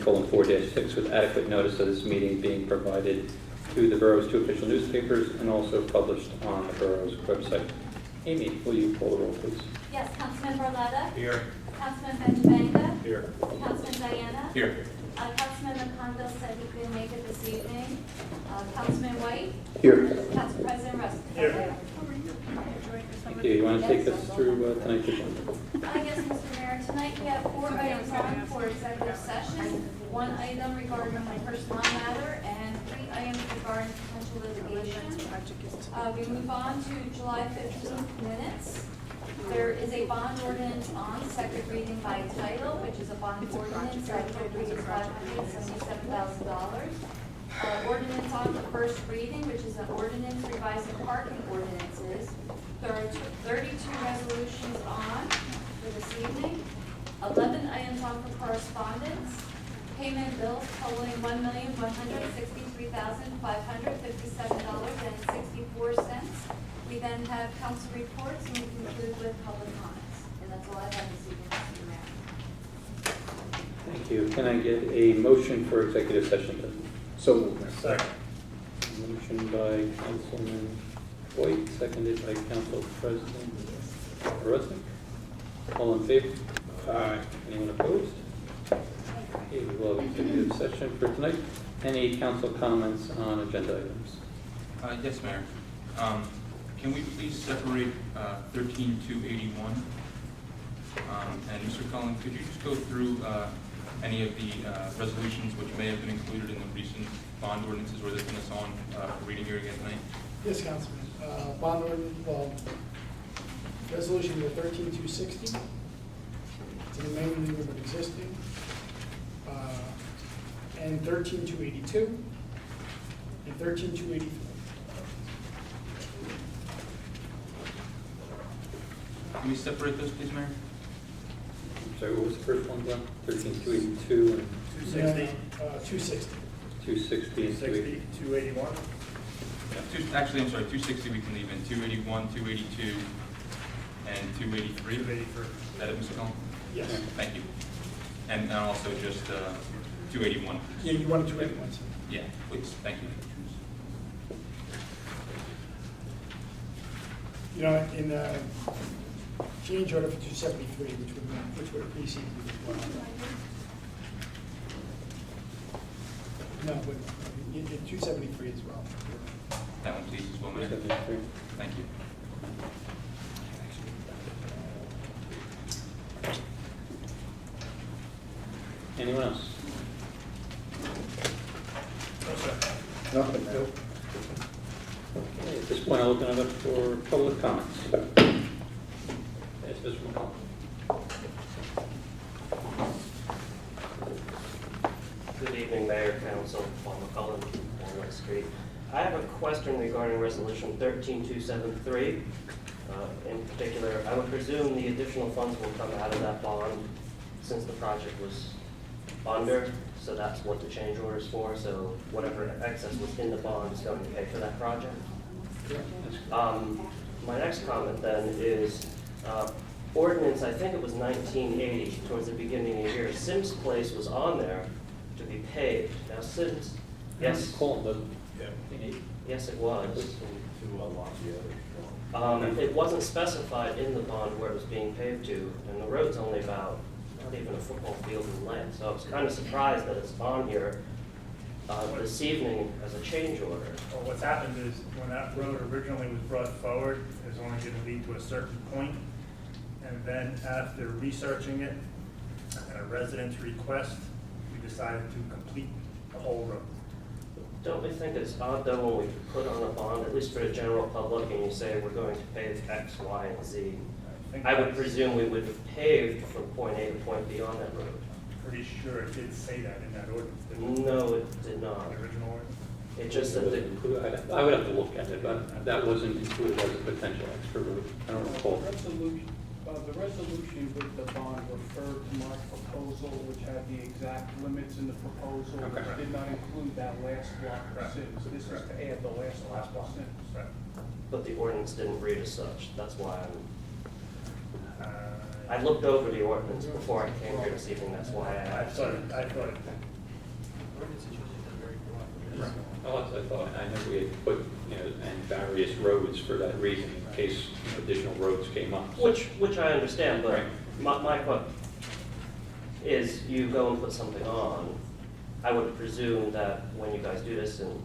2021:4-6 with adequate notice of this meeting being provided to the borough's two official newspapers and also published on the borough's website. Amy, will you call the roll, please? Yes, Councilman Barletta? Here. Councilman Benjamanga? Here. Councilman Diana? Here. Councilman McConville said he couldn't make it this evening. Councilman White? Here. Council President Russell? Here. Thank you. You want to take us through tonight's agenda? Yes, Mr. Mayor. Tonight we have 4 items on for executive session, 1 item regarding a personnel matter, and 3 items regarding potential litigation. We move on to July 15th minutes. There is a bond ordinance on second reading by title, which is a bond ordinance that appropriates $577,000. Ordinance on the first reading, which is an ordinance revising parking ordinances. There are 32 resolutions on for this evening, 11 items on for correspondence, payment bills totaling $1,163,557.64. We then have council reports and we conclude with public comments. And that's all I have this evening, Mr. Mayor. Thank you. Can I get a motion for executive session, please? So moved. Second. Motion by Councilman White, seconded by Council President Rosick. All in favor? Aye. Anyone opposed? Okay, we will have executive session for tonight. Any council comments on agenda items? Yes, Mayor. Can we please separate 13281? And Mr. Cullen, could you just go through any of the resolutions which may have been included in the recent bond ordinances or that's been on for reading here again tonight? Yes, Councilman. Bond ordinance, well, resolution number 13260, to the main of an existing, and 13282, and 13283. Can we separate those, please, Mayor? Sorry, what was the first one, Glenn? 13282 and 260. 260 and 280. 281. Actually, I'm sorry, 260 we can leave in, 281, 282, and 283. 283. Is that it, Mr. Cullen? Yes. Thank you. And also just 281. Yeah, you wanted 281. sir. Yeah, please. Thank you. You know, in change order for 273, which would have preceded it as well. No, but in 273 as well. That one, please, as well, Mayor. 273. Thank you. Anyone else? Nothing. Okay, at this point, I'll open it up for public comments. Yes, Mr. McCall. Good evening, Mayor, Council, Paul McCullen, Walnut Street. I have a question regarding Resolution 13273. In particular, I would presume the additional funds will come out of that bond since the project was under, so that's what the change order is for. So whatever excess was in the bond is going to pay for that project. My next comment then is ordinance, I think it was 1980, towards the beginning of the year, Sims Place was on there to be paved. Now Sims, yes, Call them, yes it was. It wasn't specified in the bond where it was being paved to, and the road's only about, not even a football field in length. So I was kind of surprised that it's on here this evening as a change order. Well, what's happened is when that road originally was brought forward, it was only going to lead to a certain point. And then after researching it at a resident's request, we decided to complete the whole road. Don't we think it's odd though when we put on a bond, at least for the general public, and you say we're going to pave X, Y, and Z? I would presume we would have paved from point A to point B on that road. Pretty sure it did say that in that ordinance, didn't it? No, it did not. The original ordinance? It just said that, I would have to look at it, but that wasn't included as a potential extra route. I don't recall. The resolution with the bond referred to my proposal, which had the exact limits in the proposal, Okay. which did not include that last block of Sims. So this is to add the last block of Sims. Right. but the ordinance didn't read as such. That's why I I looked over the ordinance before I came here this evening, that's why I asked. thought it Oh, that's what I thought. I know we had put, and various roads for that reason, in case additional roads came up. Which I understand, but Right. my question is, you go and put something on, I would presume that when you guys do this and,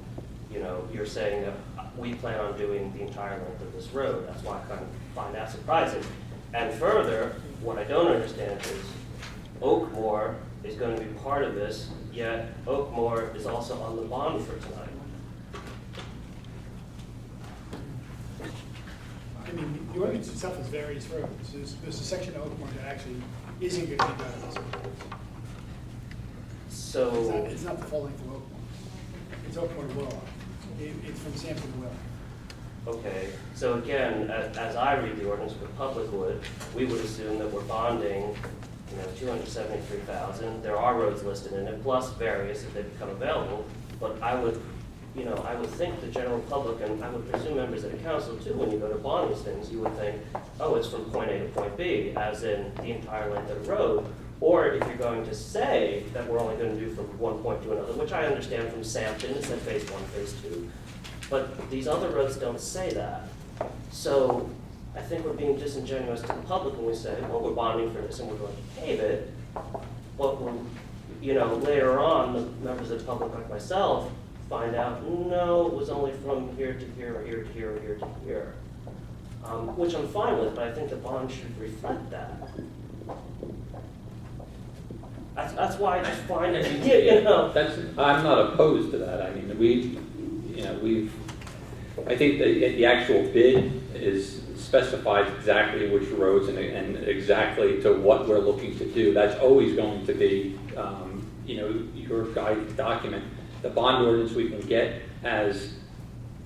you're saying that we plan on doing the entire length of this road, that's why I kind of find that surprising. And further, what I don't understand is Oakmore is going to be part of this, yet Oakmore is also on the bond for tonight. I mean, the ordinance itself is various roads. There's a section of Oakmore that actually isn't going to be done as a road. So, It's not the full length of Oakmore. It's Oakmore to Willow. It's from Sampson to Willow. okay, so again, as I read the ordinance, the public would, we would assume that we're bonding, $273,000. There are roads listed in it, plus various if they become available. But I would think the general public, and I would presume members of the council too, when you go to bond these things, you would think, oh, it's from point A to point B, as in the entire length of the road. Or if you're going to say that we're only going to do from one point to another, which I understand from Sampson, it said phase 1, phase 2. But these other roads don't say that. So I think we're being disingenuous to the public when we say, well, we're bonding for this and we're going to pave it. But when, later on, the members of the public like myself find out, no, it was only from here to here, or here to here, or here to here. Which I'm fine with, but I think the bond should reflect that. That's why I just find it, I'm not opposed to that. I mean, I think the actual bid specifies exactly which roads and exactly to what we're looking to do. That's always going to be, your guide document. The bond ordinance we can get as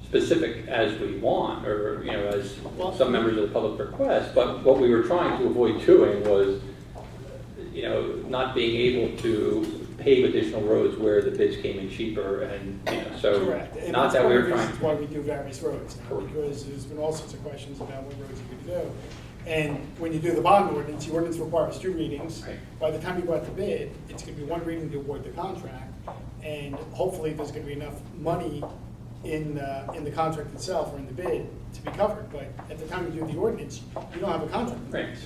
specific as we want, or, as some members of the public request. But what we were trying to avoid doing was, not being able to pave additional roads where the bids came in cheaper, and, so. Correct. And Not that's that one we of were the trying. reasons why we do various roads now, Correct. because there's been all sorts of questions about what roads you're going to do. And when you do the bond ordinance, the ordinance requires 2 readings. Right. By the time you go out to bid, it's going to be 1 reading to award the contract, and hopefully there's going to be enough money in the contract itself or in the bid to be covered. But at the time you do the ordinance, you don't have a contract. Right.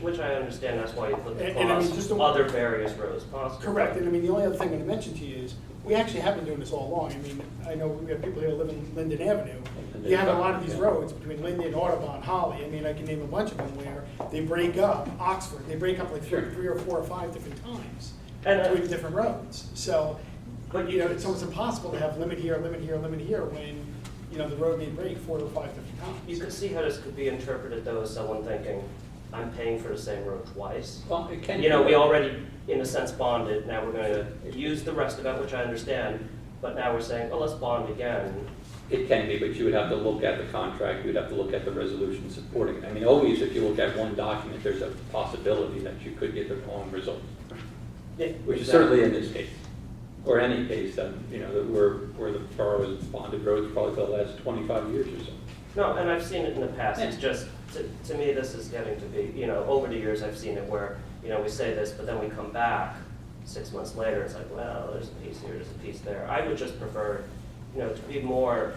which I understand, that's why you put the And I mean, cost, just the- other various roads possible. Correct, and I mean, the only other thing I'm gonna mention to you is, we actually have been doing this all along. I mean, I know we have people here who live in Linden Avenue. You have a lot of these roads between Linden, Audubon, Holly. I mean, I can name a bunch of them where they break up, Oxford, they break up like Sure. 3 or 4 or 5 different times And, between different roads. So, But it's almost impossible to have limit here, limit here, limit here when, the road may break 4 or 5 different you times. could see how this could be interpreted though as someone thinking, I'm paying for the same road twice. Well, it can. We already, in a sense, bonded, now we're going to use the rest of it, which I understand, but now we're saying, well, let's bond again. It can be, but you would have to look at the contract, you would have to look at the resolution supporting it. I mean, always, if you look at one document, there's a possibility that you could get the wrong result, Yeah, which is exactly. certainly in this case, or any case that, that where the borough has bonded roads probably for the last 25 years or so. No, and I've seen it in the past, it's just, to me, this is getting to be, over the years, I've seen it where, we say this, but then we come back 6 months later, it's like, well, there's a piece here, there's a piece there. I would just prefer, to be more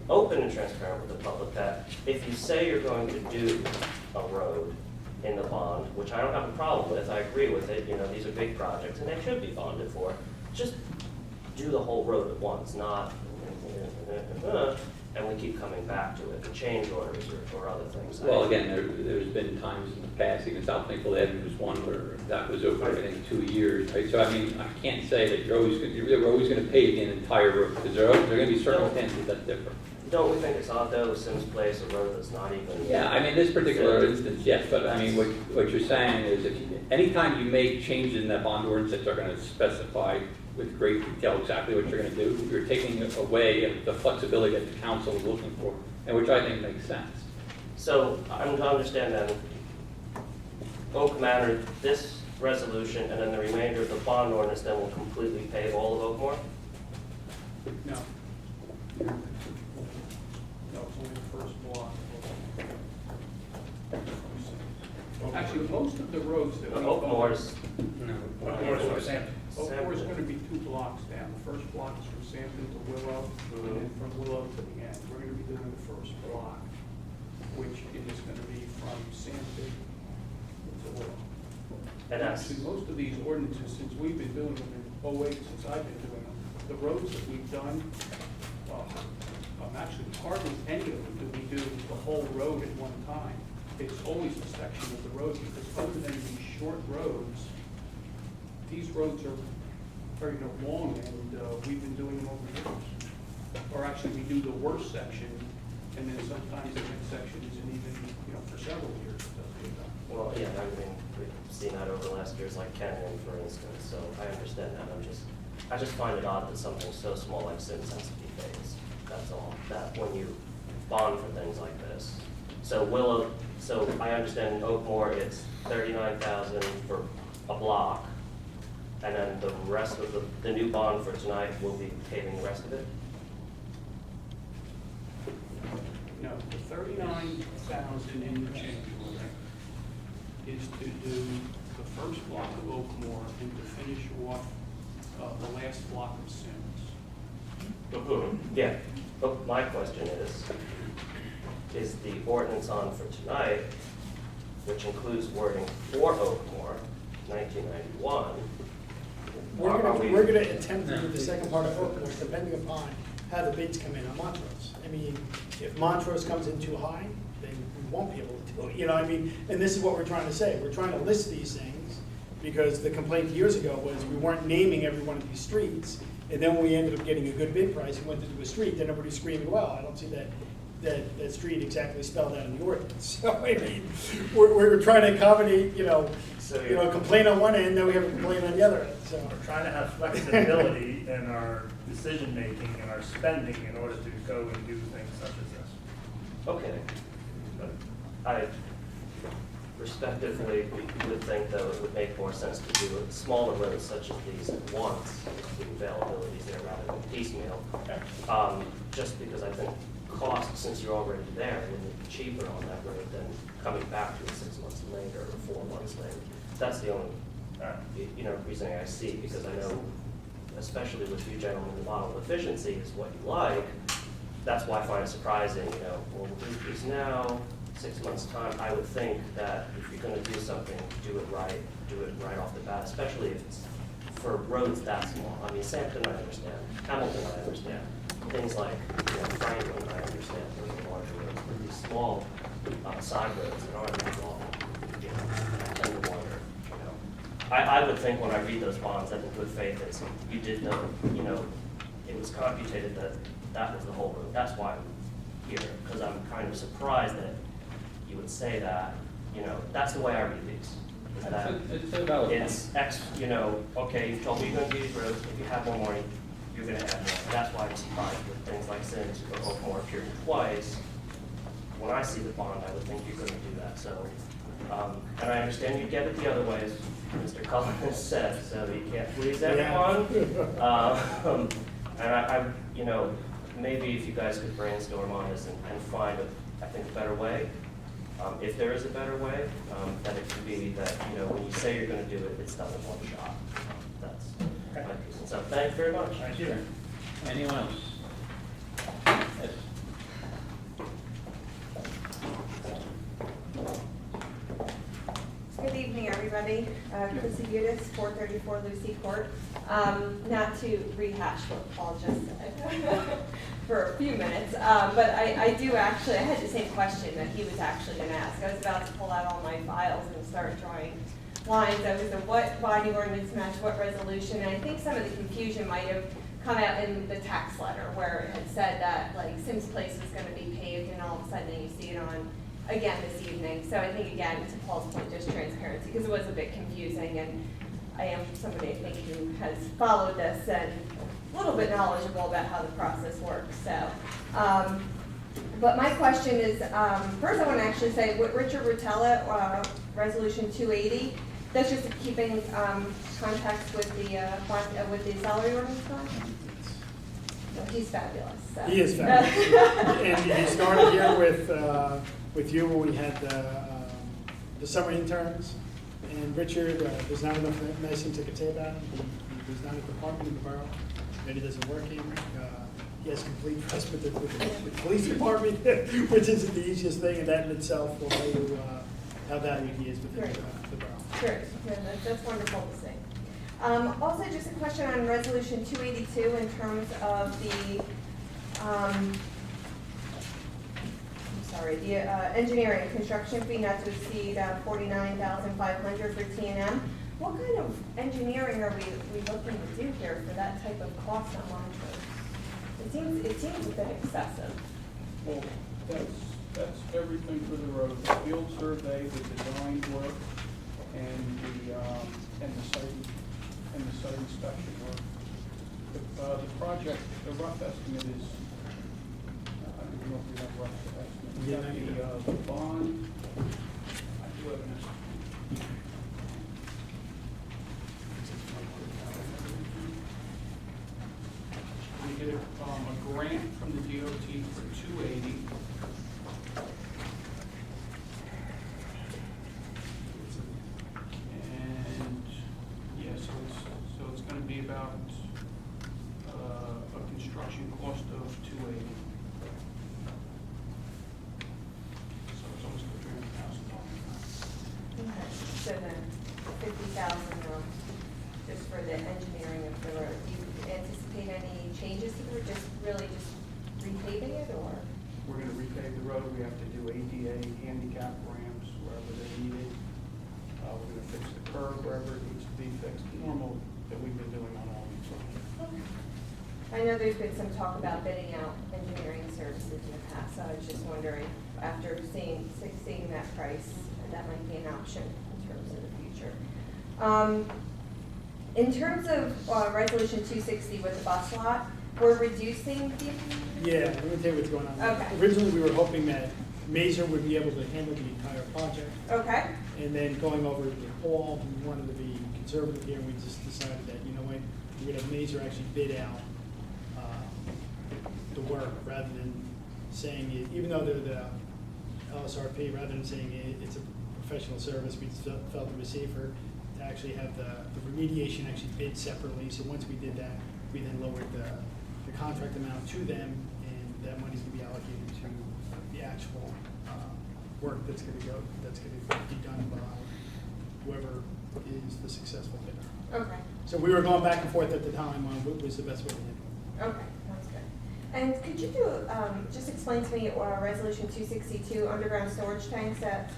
open and transparent with the public, that if you say you're going to do a road in the bond, which I don't have a problem with, I agree with it, these are big projects, and they should be bonded for, just do the whole road at once, not, and we keep coming back to it, the change orders or other things. Well, again, there's been times in the past, even South Plainfield Avenue was one where that was over, I think, 2 years, right? So, I mean, I can't say that you're always going to pave the entire road, because there are going to be circumstances that differ. Don't we think it's odd though, Sims Place, a road that's not even. Yeah, I mean, this particular instance, yes, but I mean, what you're saying is, anytime you make changes in that bond ordinance that are going to specify with great detail exactly what you're going to do, you're taking away the flexibility that the council is looking for, and which I think makes sense. So I'm to understand then, Oak Manor, this resolution, and then the remainder of the bond ordinance then will completely pave all of Oakmore? No. No, it's only the first block. Actually, most of the roads that we. Oakmore's, No. Oakmore's from Oak Moore's Sampson. gonna be 2 blocks down. The first block is from Sampson to Willow, and then from Willow to the end. We're gonna be doing the first block, which is gonna be from Sampson to Willow. And that's, Actually, most of these ordinances, since we've been doing them in '08, since I've been doing them, the roads that we've done, actually hardly any of them do we do the whole road at one time. It's always a section of the road, because other than these short roads, these roads are very long, and we've been doing them over years. Or actually, we do the worst section, and then sometimes the next section isn't even, for several years it doesn't get done. well, yeah, I mean, we've seen that over the last years, like Kenyon, for instance, so I understand that. I just find it odd that something so small like Sims has to be phased. That's all, that when you bond for things like this. So Willow, so I understand in Oakmore, it's 39,000 for a block, and then the rest of the new bond for tonight will be paving the rest of it? No, the 39,000 in the change order is to do the first block of Oakmore and to finish off the last block of Sims. Yeah, but my question is the ordinance on for tonight, which includes wording for Oakmore, 1991, We're gonna attempt to do the second part of Oakmore, depending upon how the bids come in on Montrose. I mean, if Montrose comes in too high, then we won't be able to do it, and this is what we're trying to say, we're trying to list these things, because the complaint years ago was we weren't naming every one of these streets, and then when we ended up getting a good bid price and went to do a street, then everybody's screaming, well, I don't see that street exactly spelled out in the ordinance. So, I mean, we're trying to accommodate, So complaint on one end, then we have a complaint on the other end, so. We're trying to have flexibility in our decision-making and our spending in order to go and do things such as this. Okay. But I respectively would think, though, it would make more sense to do smaller roads such as these at once, the availabilities there rather than piecemeal. Just because I think cost, since you're already there, would be cheaper on that road than coming back to it 6 months later or 4 months later. That's the only, reasoning I see, because I know, especially with you gentlemen, the model of efficiency is what you like. That's why I find it surprising, well, we'll do these now, 6 months' time. I would think that if you're gonna do something, do it right off the bat, especially if it's for roads that small. I mean, Sampson, I understand. Hamilton, I understand. Things like, Franklin, I understand. Those are larger roads, but these small side roads that aren't that long, 10 to 1 or, I would think when I read those bonds that in good faith, it's, you did know, it was computated that that was the whole road. That's why I'm here, because I'm kind of surprised that you would say that, that's the way I read these. Is that It's a valid point. it's X, okay, you've told me you're gonna do these roads, if you have more money, you're gonna add more. That's why I'm surprised with things like Sims or Oakmore appearing twice. When I see the bond, I would think you're gonna do that, so. And I understand you get it the other way, as Mr. Cullen has said, so you can't please everyone. And I maybe if you guys could brainstorm on this and find, I think, a better way. If there is a better way, that it could be that, when you say you're gonna do it, it's done in one shot. That's my piece. So thanks very much. Thank you. Anyone else? Yes. Good evening, everybody. Chrissy Udis, 434 Lucy Court. Not to rehash what Paul just said for a few minutes, but I do actually, I had the same question that he was actually going to ask. I was about to pull out all my files and start drawing lines. I was what binding ordinance match what resolution, and I think some of the confusion might have come out in the tax letter where it had said that like Sims Place is going to be paved, and all of a sudden you see it on again this evening. So I think, again, to Paul's point, just transparency, because it was a bit confusing, and I am somebody, I think, who has followed this and a little bit knowledgeable about how the process works. So, but my question is, first I want to actually say, what Richard Rotella, Resolution 280, that's just keeping contacts with the salary ordinance fund? No, he's fabulous. So. He is fabulous. And he started here with you when we had the summer interns. And Richard, there's not enough nice things I could say about him. There's not a department in the borough that he doesn't work in. He has complete trust with the police department, which isn't the easiest thing, and that in itself will tell you how valued he is within Great. the borough. Great, yeah, that's wonderful to see. Also, just a question on Resolution 282 in terms of the, I'm sorry, the engineering and construction fee not to exceed $49,500 for T&M. What kind of engineering are we looking to do here for that type of cost on Lawrence Road? It seems a bit excessive. Well, that's everything for the road, the field survey, the design work, and the site inspection work. The project, the rough estimate is, I don't even know if we have a rough estimate. We have the bond, I do have an estimate. We did a grant from the DOT for 280. And, yeah, so it's gonna be about, a construction cost of 280. So it's almost $300,000. Okay, so then 50,000 just for the engineering of the road. Do you anticipate any changes to it, or just repaving it, or? We're gonna repave the road, we have to do ADA handicap ramps wherever they're needed. We're gonna fix the curb wherever it needs to be fixed, normal that we've been doing on all these roads. I know there's been some talk about bidding out engineering services in the past, so I was just wondering, after seeing that price, that might be an option in terms of the future. In terms of Resolution 260 with the bus lot, we're reducing the. Yeah, let me tell you what's going on. Okay. Originally, we were hoping that Mazer would be able to handle the entire project. Okay, And then going over to the hall, we wanted to be conservative here, and we just decided that, you know what, we're gonna have Mazer actually bid out the work, rather than saying, even though they're the LSRP, rather than saying it's a professional service, we felt it was safer to actually have the remediation actually bid separately. So once we did that, we then lowered the contract amount to them, and that money's gonna be allocated to the actual work that's gonna be done by whoever is the successful bidder. okay, So we were going back and forth at the time on what was the best way to handle it. okay, sounds good. And could you just explain to me Resolution 262, underground storage tanks at,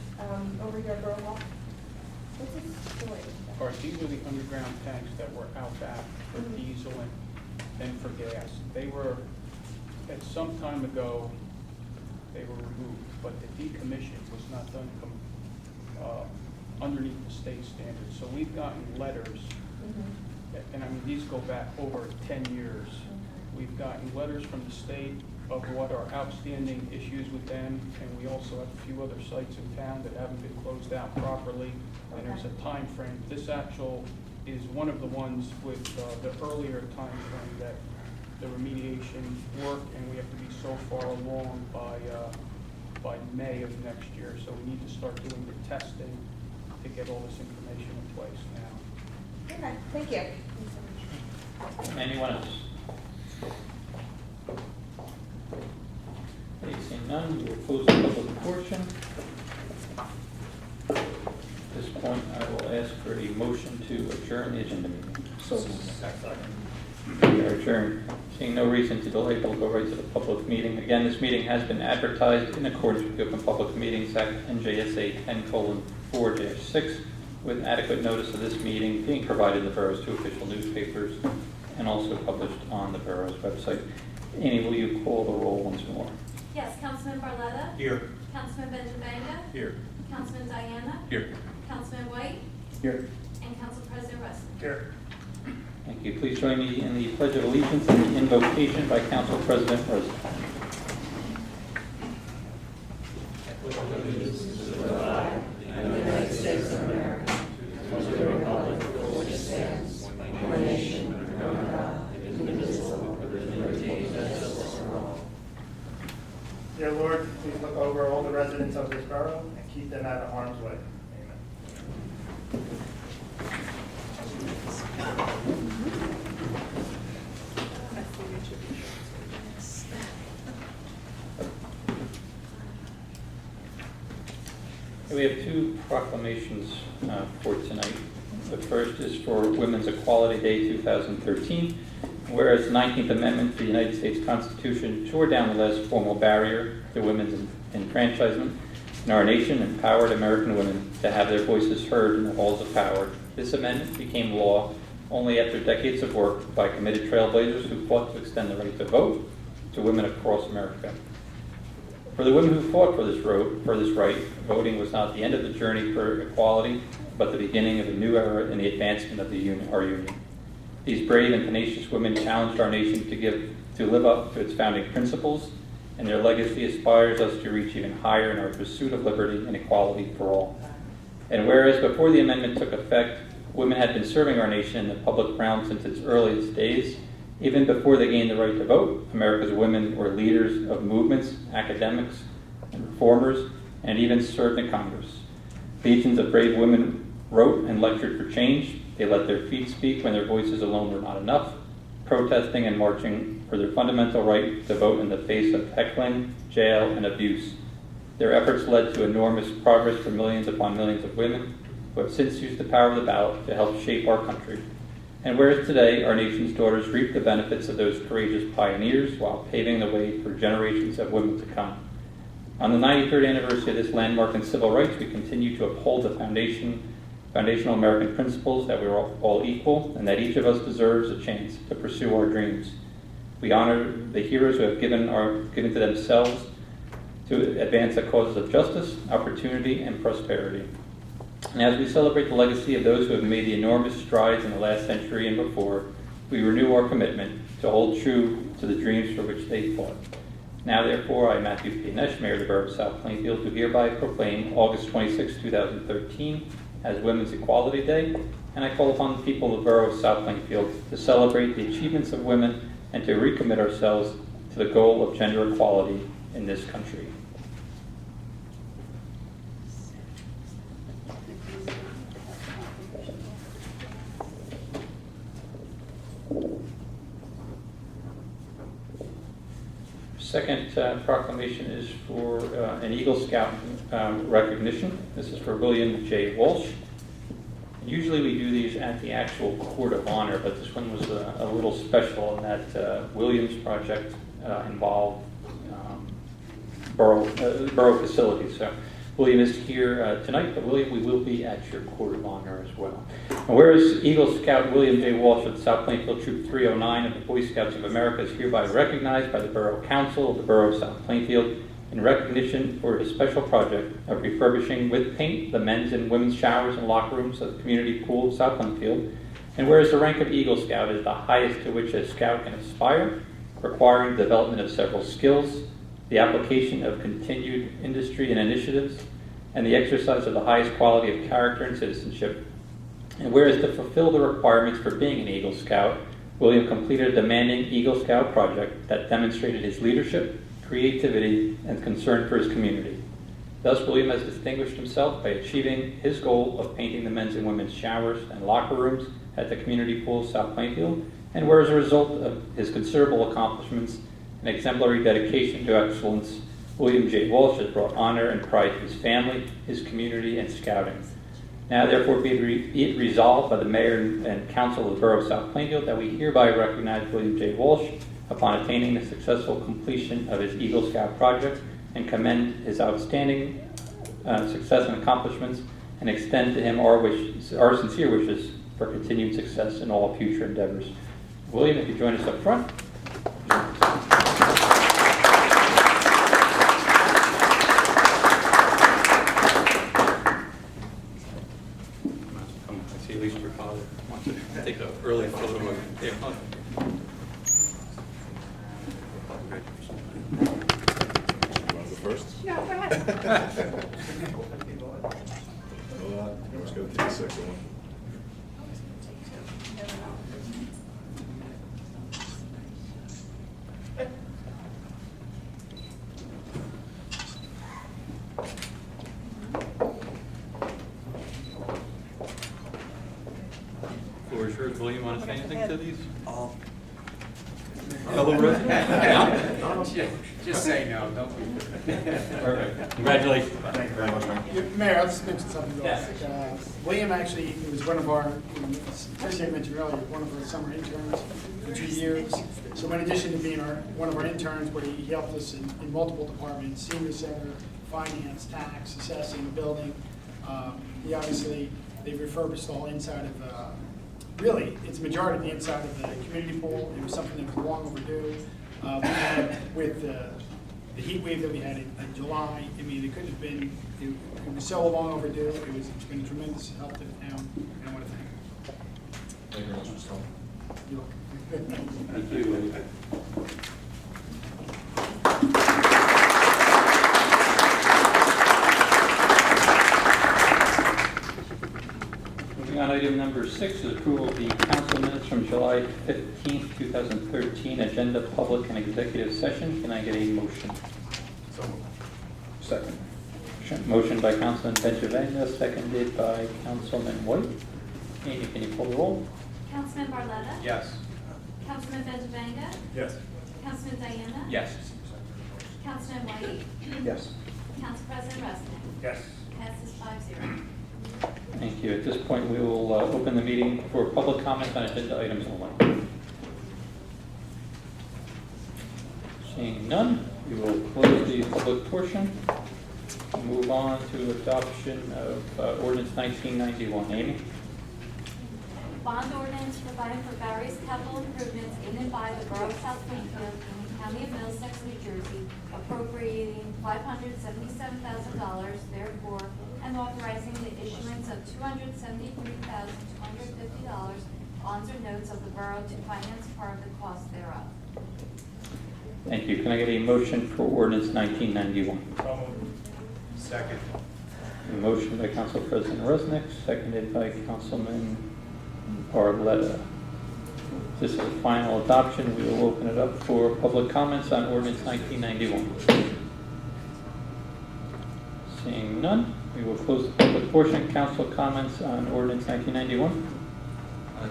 over here at Borough Hall? What's this story? All right, these are the underground tanks that were out back for Mhm. diesel and for gas. They were, at some time ago, they were removed, but the decommission was not done underneath the state standards. So we've gotten letters, and I mean, these go back over 10 years. We've gotten letters from the state of what are outstanding issues with them, and we also have a few other sites in town that haven't been closed out properly, and there's a time frame. This actual is one of the ones with the earlier time frame that the remediation work, and we have to be so far along by May of next year. So we need to start doing the testing to get all this information in place now. Okay, thank you. Anyone else? Seeing none, we will close the public portion. At this point, I will ask for a motion to adjourn the agenda meeting. We are adjourned. Seeing no reason to delay, we'll go right to the public meeting. Again, this meeting has been advertised in accordance with the Open Public Meetings Act, NJSA 10:4-6, with adequate notice of this meeting being provided in the borough's 2 official newspapers and also published on the borough's website. Amy, will you call the roll once more? Yes, Councilman Barletta? Here. Councilman Benjamina? Here. Councilman Diana? Here. Councilman White? Here. And Council President Russell? Here. Thank you. Please join me in the Pledge of Allegiance and the invocation by Council President Rosen. United States of America, to the republic for which it stands, one nation, under God, indivisible, with liberty and justice for all. Dear Lord, please look over all the residents of this borough and keep them out of harm's way. Amen. We have two proclamations for tonight. The first is for Women's Equality Day 2013. Whereas the 19th Amendment to the United States Constitution tore down the last formal barrier to women's enfranchisement in our nation, empowered American women to have their voices heard in the halls of power. This amendment became law only after decades of work by committed trailblazers who fought to extend the right to vote to women across America. For the women who fought for this right, voting was not the end of the journey for equality, but the beginning of a new era in the advancement of our union. These brave and tenacious women challenged our nation to live up to its founding principles, and their legacy inspires us to reach even higher in our pursuit of liberty and equality for all. And whereas before the amendment took effect, women had been serving our nation in the public realm since its earliest days, even before they gained the right to vote, America's women were leaders of movements, academics, and reformers, and even served in Congress. Legions of brave women wrote and lectured for change. They let their feet speak when their voices alone were not enough, protesting and marching for their fundamental right to vote in the face of heckling, jail, and abuse. Their efforts led to enormous progress for millions upon millions of women who have since used the power of the ballot to help shape our country. And whereas today our nation's daughters reap the benefits of those courageous pioneers while paving the way for generations of women to come. On the 93rd anniversary of this landmark in civil rights, we continue to uphold the foundational American principles that we are all equal and that each of us deserves a chance to pursue our dreams. We honor the heroes who have given to themselves to advance the causes of justice, opportunity, and prosperity. And as we celebrate the legacy of those who have made the enormous strides in the last century and before, we renew our commitment to hold true to the dreams for which they fought. Now, therefore, I, Matthew P. Nesh, Mayor of the Borough of South Plainfield, do hereby proclaim August 26, 2013 as Women's Equality Day, and I call upon the people of the Borough of South Plainfield to celebrate the achievements of women and to recommit ourselves to the goal of gender equality in this country. Second proclamation is for an Eagle Scout recognition. This is for William J. Walsh. Usually we do these at the actual Court of Honor, but this one was a little special in that Williams project involved borough facilities. So William is here tonight, but William, we will be at your Court of Honor as well. And whereas Eagle Scout William J. Walsh of the South Plainfield Troop 309 of the Boy Scouts of America is hereby recognized by the Borough Council of the Borough of South Plainfield in recognition for his special project of refurbishing with paint the men's and women's showers and locker rooms of the community pool of South Plainfield. And whereas the rank of Eagle Scout is the highest to which a scout can aspire, requiring the development of several skills, the application of continued industry and initiatives, and the exercise of the highest quality of character and citizenship. And whereas to fulfill the requirements for being an Eagle Scout, William completed a demanding Eagle Scout project that demonstrated his leadership, creativity, and concern for his community. Thus, William has distinguished himself by achieving his goal of painting the men's and women's showers and locker rooms at the community pool of South Plainfield, and whereas a result of his considerable accomplishments and exemplary dedication to excellence, William J. Walsh has brought honor and pride to his family, his community, and scouting. Now, therefore, be it resolved by the Mayor and Council of the Borough of South Plainfield that we hereby recognize William J. Walsh upon attaining the successful completion of his Eagle Scout project and commend his outstanding success and accomplishments and extend to him our sincere wishes for continued success in all future endeavors. William, if you join us up front. I see at least your father wants to take an early photo of your father. First? No, go ahead. Let's go to the second one. Floor is yours. William, want to say anything to these? Fellow resident? Just say no, don't. Perfect. Congratulations. Thank you very much, Mayor. Yeah, Mayor, I'll just mention something real Yeah. quick. William actually was one of our, Tracy had mentioned earlier, one of our summer interns for 2 years. So in addition to being one of our interns, where he helped us in multiple departments, senior center, finance, tax, assessing, building. He obviously, they refurbished the whole inside of, really, it's a majority of the inside of the community pool. It was something that was long overdue. We had, with the heat wave that we had in July, I mean, it couldn't have been, it was so long overdue. It's been a tremendous help to the town, and I want to thank him. Thank you very much, Mr. Stone. You're welcome. Thank you. Moving on, item number 6 is approval of the council minutes from July 15th, 2013, agenda, public and executive session. Can I get a motion? So moved. Second. Motion by Councilman Benjavanga, seconded by Councilman White. Amy, can you pull the roll? Councilman Barletta? Yes. Councilman Benjavanga? Yes. Councilman Diana? Yes. Councilman White? Yes. Council President Resnick? Yes. Passes 5-0. Thank you. At this point, we will open the meeting for public comment on agenda items only. Seeing none, we will close the public portion. Move on to adoption of ordinance 1991. Amy? Bond ordinance providing for various capital improvements in and by the Borough of South Plainfield in the County of Middlesex, New Jersey, appropriating $577,000 therefore, and authorizing the issuance of $273,250 bonds or notes of the borough to finance part of the cost thereof. Thank you. Can I get a motion for ordinance 1991? So moved. Second. A motion by Council President Resnick, seconded by Councilman Barletta. This is a final adoption. We will open it up for public comments on ordinance 1991. Seeing none, we will close the public portion. Council comments on ordinance 1991.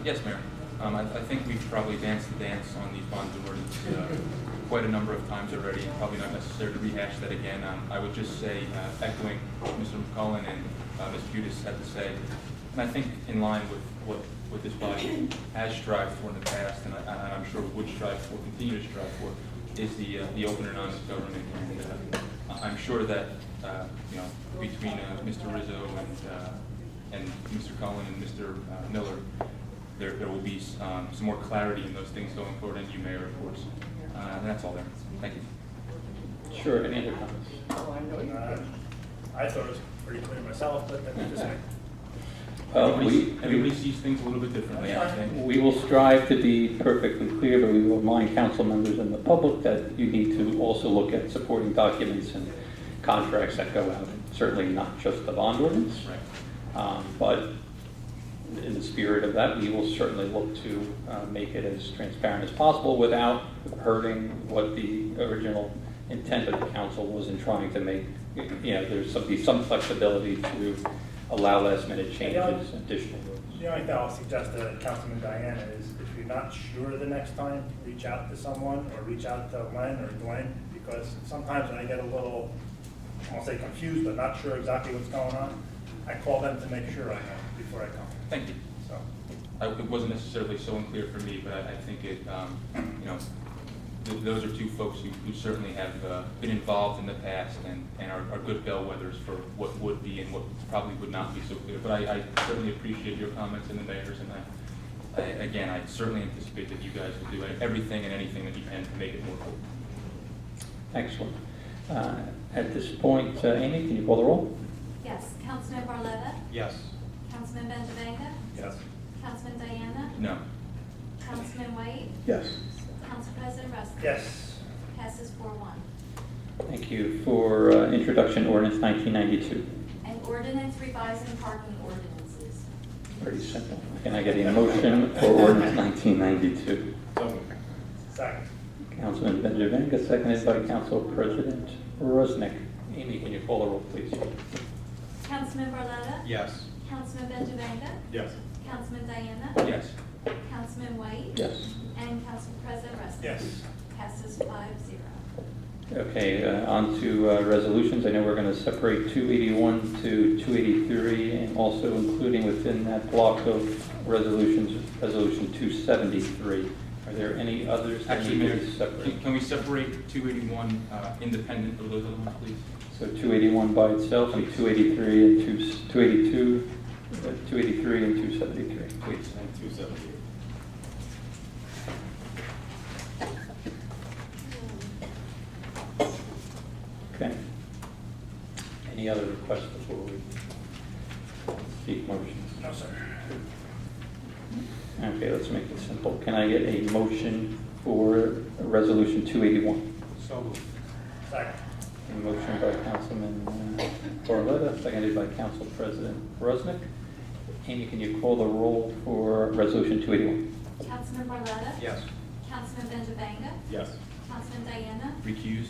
Yes, Mayor. I think we've probably danced the dance on these bonds and ordinances quite a number of times already, and probably not necessary to rehash that again. I would just say, echoing what Mr. McCullen and Ms. Budis had to say, and I think in line with what this body has strived for in the past, and I'm sure would strive for, continue to strive for, is the open and honest government. And I'm sure that between Mr. Rizzo and Mr. Cullen and Mr. Miller, there will be some more clarity in those things going forward, and you, Mayor, of course. And that's all there. Thank you. Sure. Any other comments? I thought it was pretty clear myself, but that's just me. Everybody sees things a little bit differently, I think. We will strive to be perfectly clear, but we will remind council members and the public that you need to also look at supporting documents and contracts that go out. Certainly not just the bond ordinance, Right. but in the spirit of that, we will certainly look to make it as transparent as possible without hurting what the original intent of the council was in trying to make. There's some flexibility to allow last minute changes, additional rules. The only thing I'll suggest to Councilman Diana is if you're not sure the next time, reach out to someone or reach out to Len or Glenn, because sometimes when I get a little, I won't say confused, but not sure exactly what's going on, I call them to make sure I know before I come. Thank you. So, It wasn't necessarily so unclear for me, but I think it, those are two folks who certainly have been involved in the past and are good bellwethers for what would be and what probably would not be so clear. But I certainly appreciate your comments and the mayor's, and I certainly anticipate that you guys will do everything and anything that you can to make it more clear. Excellent. At this point, Amy, can you call the roll? Yes. Councilman Barletta? Yes. Councilman Benjavanga? yes. Councilman Diana? No. Councilman White? Yes. Council President Resnick? Yes. Passes 4-1. Thank you. For introduction, ordinance 1992. An ordinance revising parking ordinances. Pretty simple. Can I get a motion for ordinance 1992? So moved. Second. Councilman Benjavanga, seconded by Council President Resnick. Amy, can you call the roll, please? Councilman Barletta? Yes. Councilman Benjavanga? Yes. Councilman Diana? Yes. Councilman White? Yes. And Council President Resnick? Yes. Passes 5-0. Okay, on to resolutions. I know we're going to separate 281 to 283, and also including within that block of resolutions, Resolution 273. Are there any others that Actually, need to Mayor, be separated? can we separate 281 independent of those other ones, please? So 281 by itself, and 283 and 282, 283 and 273, please. And 278. Okay. Any other requests before we seek motions? No, sir. Okay, let's make it simple. Can I get a motion for Resolution 281? So moved. Second. A motion by Councilman Barletta, seconded by Council President Resnick. Amy, can you call the roll for Resolution 281? Councilman Barletta? Yes. Councilman Benjavanga? Yes. Councilman Diana? Recuse?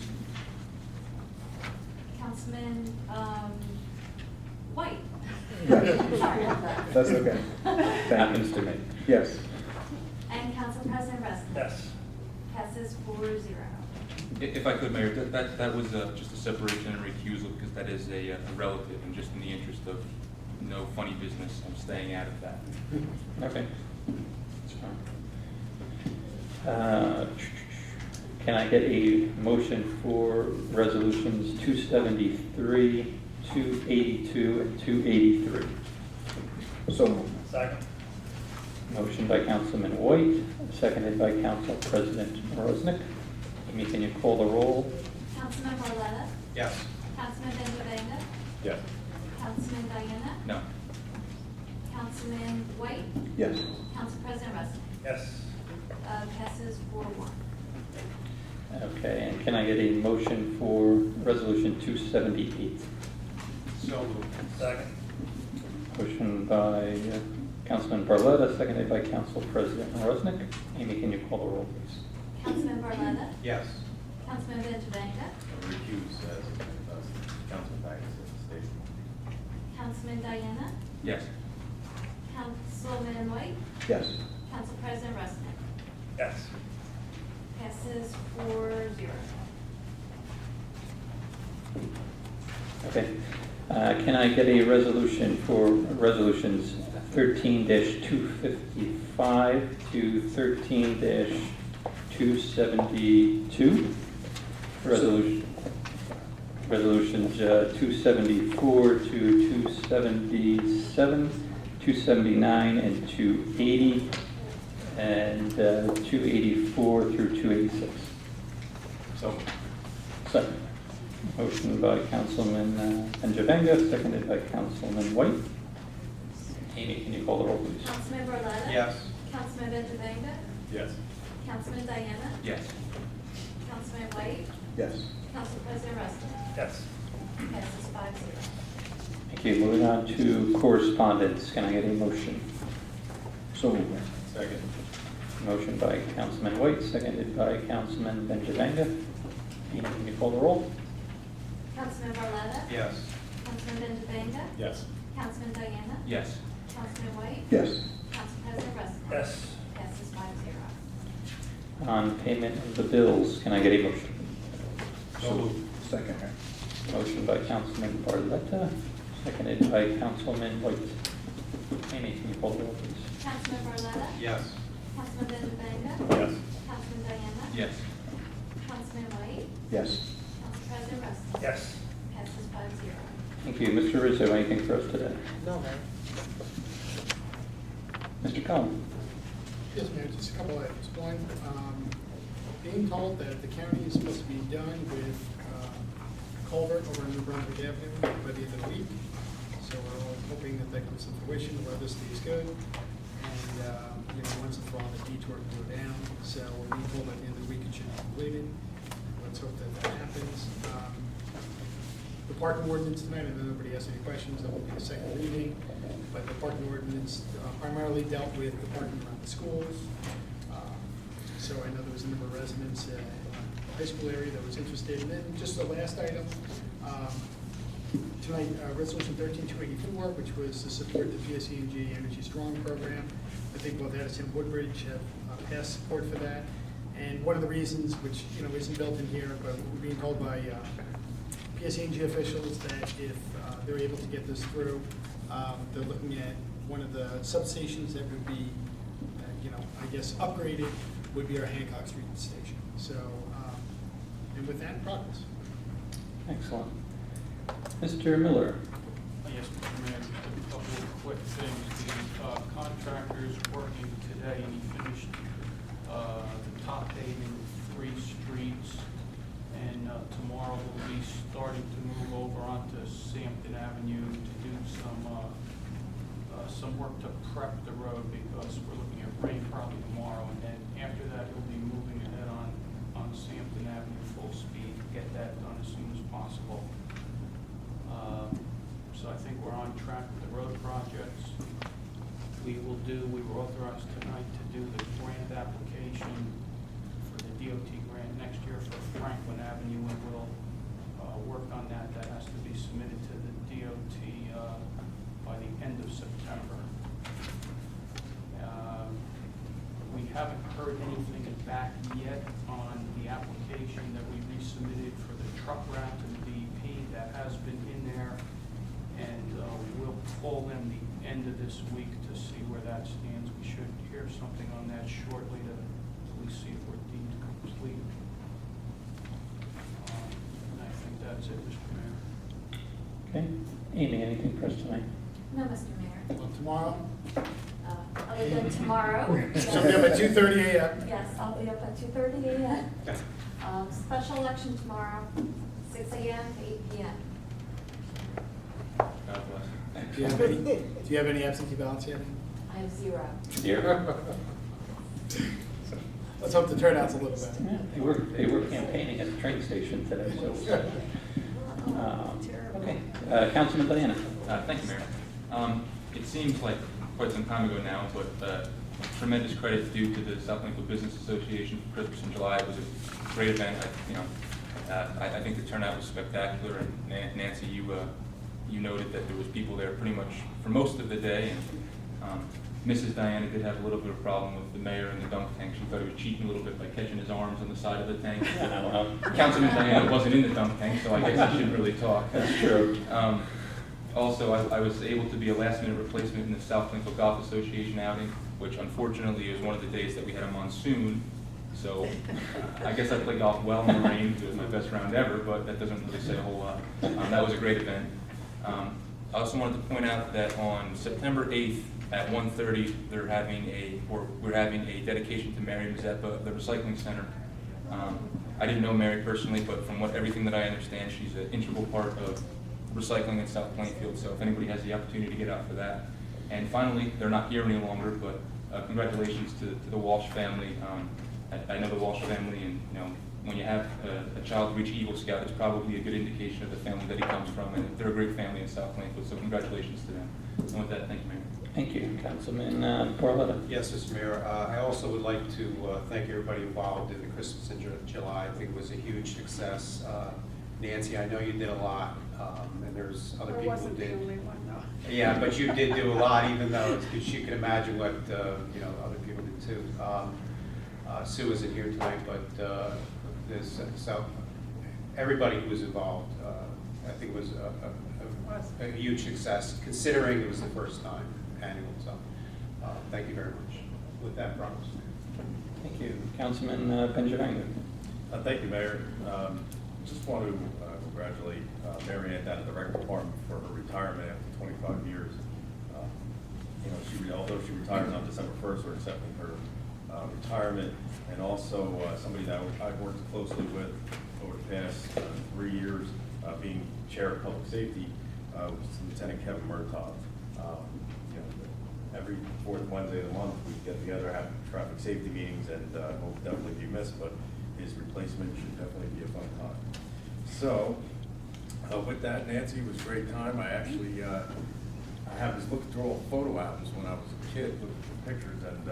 Councilman White? Yes. Sorry about that. That's okay. Happens to me. Yes. And Council President Resnick? Yes. Passes 4-0. If I could, Mayor, that was just a separation and recusal because that is a relative, and just in the interest of no funny business, I'm staying out of that. Okay. That's fine. Can I get a motion for Resolutions 273, 282, and 283? So moved. Second. Motion by Councilman White, seconded by Council President Resnick. Amy, can you call the roll? Councilman Barletta? Yes. Councilman Benjavanga? Yes. Councilman Diana? No. Councilman White? Yes. Council President Resnick? Yes. Passes 4-1. Okay, and can I get a motion for Resolution 278? So moved. Second. Motion by Councilman Barletta, seconded by Council President Resnick. Amy, can you call the roll, please? Councilman Barletta? Yes. Councilman Benjavanga? Recuse as Council Diana stated. Councilman Diana? Yes. Councilman White? Yes. Council President Resnick? Yes. Passes 4-0. Okay. Can I get a resolution for Resolutions 13-255 to 13-272? Resolutions 274 to 277, 279, and 280, and 284 through 286. So moved. Second. Motion by Councilman Benjavanga, seconded by Councilman White. Amy, can you call the roll, please? Councilman Barletta? Yes. Councilman Benjavanga? Yes. Councilman Diana? Yes. Councilman White? Yes. Council President Resnick? Yes. Passes 5-0. Thank you. Moving on to correspondence. Can I get a motion? So moved. Second. Motion by Councilman White, seconded by Councilman Benjavanga. Amy, can you call the roll? Councilman Barletta? Yes. Councilman Benjavanga? Yes. Councilman Diana? Yes. Councilman White? Yes. Council President Resnick? Yes. Passes 5-0. On payment of the bills, can I get a motion? So moved. Second. Motion by Councilman Barletta, seconded by Councilman White. Amy, can you call the roll, please? Councilman Barletta? Yes. Councilman Benjavanga? Yes. Councilman Diana? Yes. Councilman White? Yes. Council President Resnick? Yes. Passes 5-0. Thank you. Mr. Rizzo, anything for us today? No, Mayor. Mr. Cohen? Yes, Mayor, just a couple items. One, being told that the county is supposed to be done with culvert over New Brunswick Avenue by the end of the week. So we're all hoping that that comes to fruition, the weather stays good. And, once and for all, the detour can go down. So we're being told by the end of the week it should be completed. Let's hope that that happens. The parking ordinance tonight, I know nobody asked any questions, that will be a second reading. But the parking ordinance primarily dealt with the parking around the schools. So I know there was a number of residents in the high school area that was interested. And then just the last item, tonight, Resolution 13284, which was to support the PSE&G Energy Strong program. I think both Edison and Woodbridge have passed support for that. And one of the reasons, which, you know, isn't built in here, but we're being told by PSE&G officials that if they're able to get this through, they're looking at one of the substations that would be, you know, I guess upgraded, would be our Hancock Street station. So, and with that, progress. Excellent. Mr. Miller? Yes, Mr. Mayor, just a couple of quick things. The contractor's working today, and he finished the top paving of 3 streets, and tomorrow we'll be starting to move over onto Sampton Avenue to do some work to prep the road, because we're looking at rain probably tomorrow, and then after that, he'll be moving ahead on Sampton Avenue full speed, get that done as soon as possible. So I think we're on track with the road projects. We were authorized tonight to do the grant application for the DOT grant next year for Franklin Avenue, and we'll work on that. That has to be submitted to the DOT by the end of September. We haven't heard anything back yet on the application that we resubmitted for the truck route to the DEP. That has been in there, and we'll call them the end of this week to see where that stands. We should hear something on that shortly to at least see if we're deemed complete. And I think that's it, Mr. Mayor. Okay. Amy, anything for us tonight? No, Mr. Mayor. Well, tomorrow, Other than tomorrow. so we have at 2:30 a.m. Yes, I'll be up at 2:30 a.m. Special election tomorrow, 6 a.m. to 8 p.m. God bless. Do you have any absentee ballots yet? I have 0. Dear. Let's hope the turnout's a little better. Yeah, they were campaigning at the train station today, so. Okay, Councilman Diana. Thank you, Mayor. It seems like quite some time ago now, but tremendous credit due to the South Plainfield Business Association for Christmas in July. It was a great event. I think the turnout was spectacular, and Nancy, you noted that there was people there pretty much for most of the day. And Mrs. Diana did have a little bit of a problem with the mayor in the dunk tank. She thought he was cheating a little bit by catching his arms on the side of the tank. Councilman Diana wasn't in the dunk tank, so I guess I shouldn't really talk. That's true. Also, I was able to be a last-minute replacement in the South Plainfield Golf Association outing, which unfortunately is one of the days that we had a monsoon. So I guess I played golf well in the rain. It was my best round ever, but that doesn't really say a whole lot. That was a great event. I also wanted to point out that on September 8th at 1:30, we're having a dedication to Mary Mazeppa of the Recycling Center. I didn't know Mary personally, but from everything that I understand, she's an integral part of recycling in South Plainfield. So if anybody has the opportunity to get out for that. And finally, they're not here any longer, but congratulations to the Walsh family. I know the Walsh family, and when you have a child reach Eagle Scout, it's probably a good indication of the family that he comes from, and they're a great family in South Plainfield, so congratulations to them. And with that, thank you, Mayor. Thank you, Councilman Barletta. Yes, Mr. Mayor. I also would like to thank everybody involved in the Christmas in July. I think it was a huge success. Nancy, I know you did a lot, and there's other people who did. The only one, though. Yeah, but you did do a lot, even though you can imagine what other people did too. Sue isn't here tonight, but everybody who was involved, I think it was a huge success, considering it was the first time annual. So, thank you very much. With that, progress. Thank you, Councilman Benjavanga. Thank you, Mayor. Just want to congratulate Mary Ann down at the rec department for her retirement after 25 years. Although she retires on December 1st, we're accepting her retirement, and also somebody that I've worked closely with over the past 3 years, being chair of public safety, which is Lieutenant Kevin Murtaugh. Every fourth Wednesday of the month, we get together, have traffic safety meetings, and will definitely be missed, but his replacement should definitely be a fun time. So, with that, Nancy, it was a great time. I actually, I have was looking through all the photo albums when I was a kid, looking for pictures, and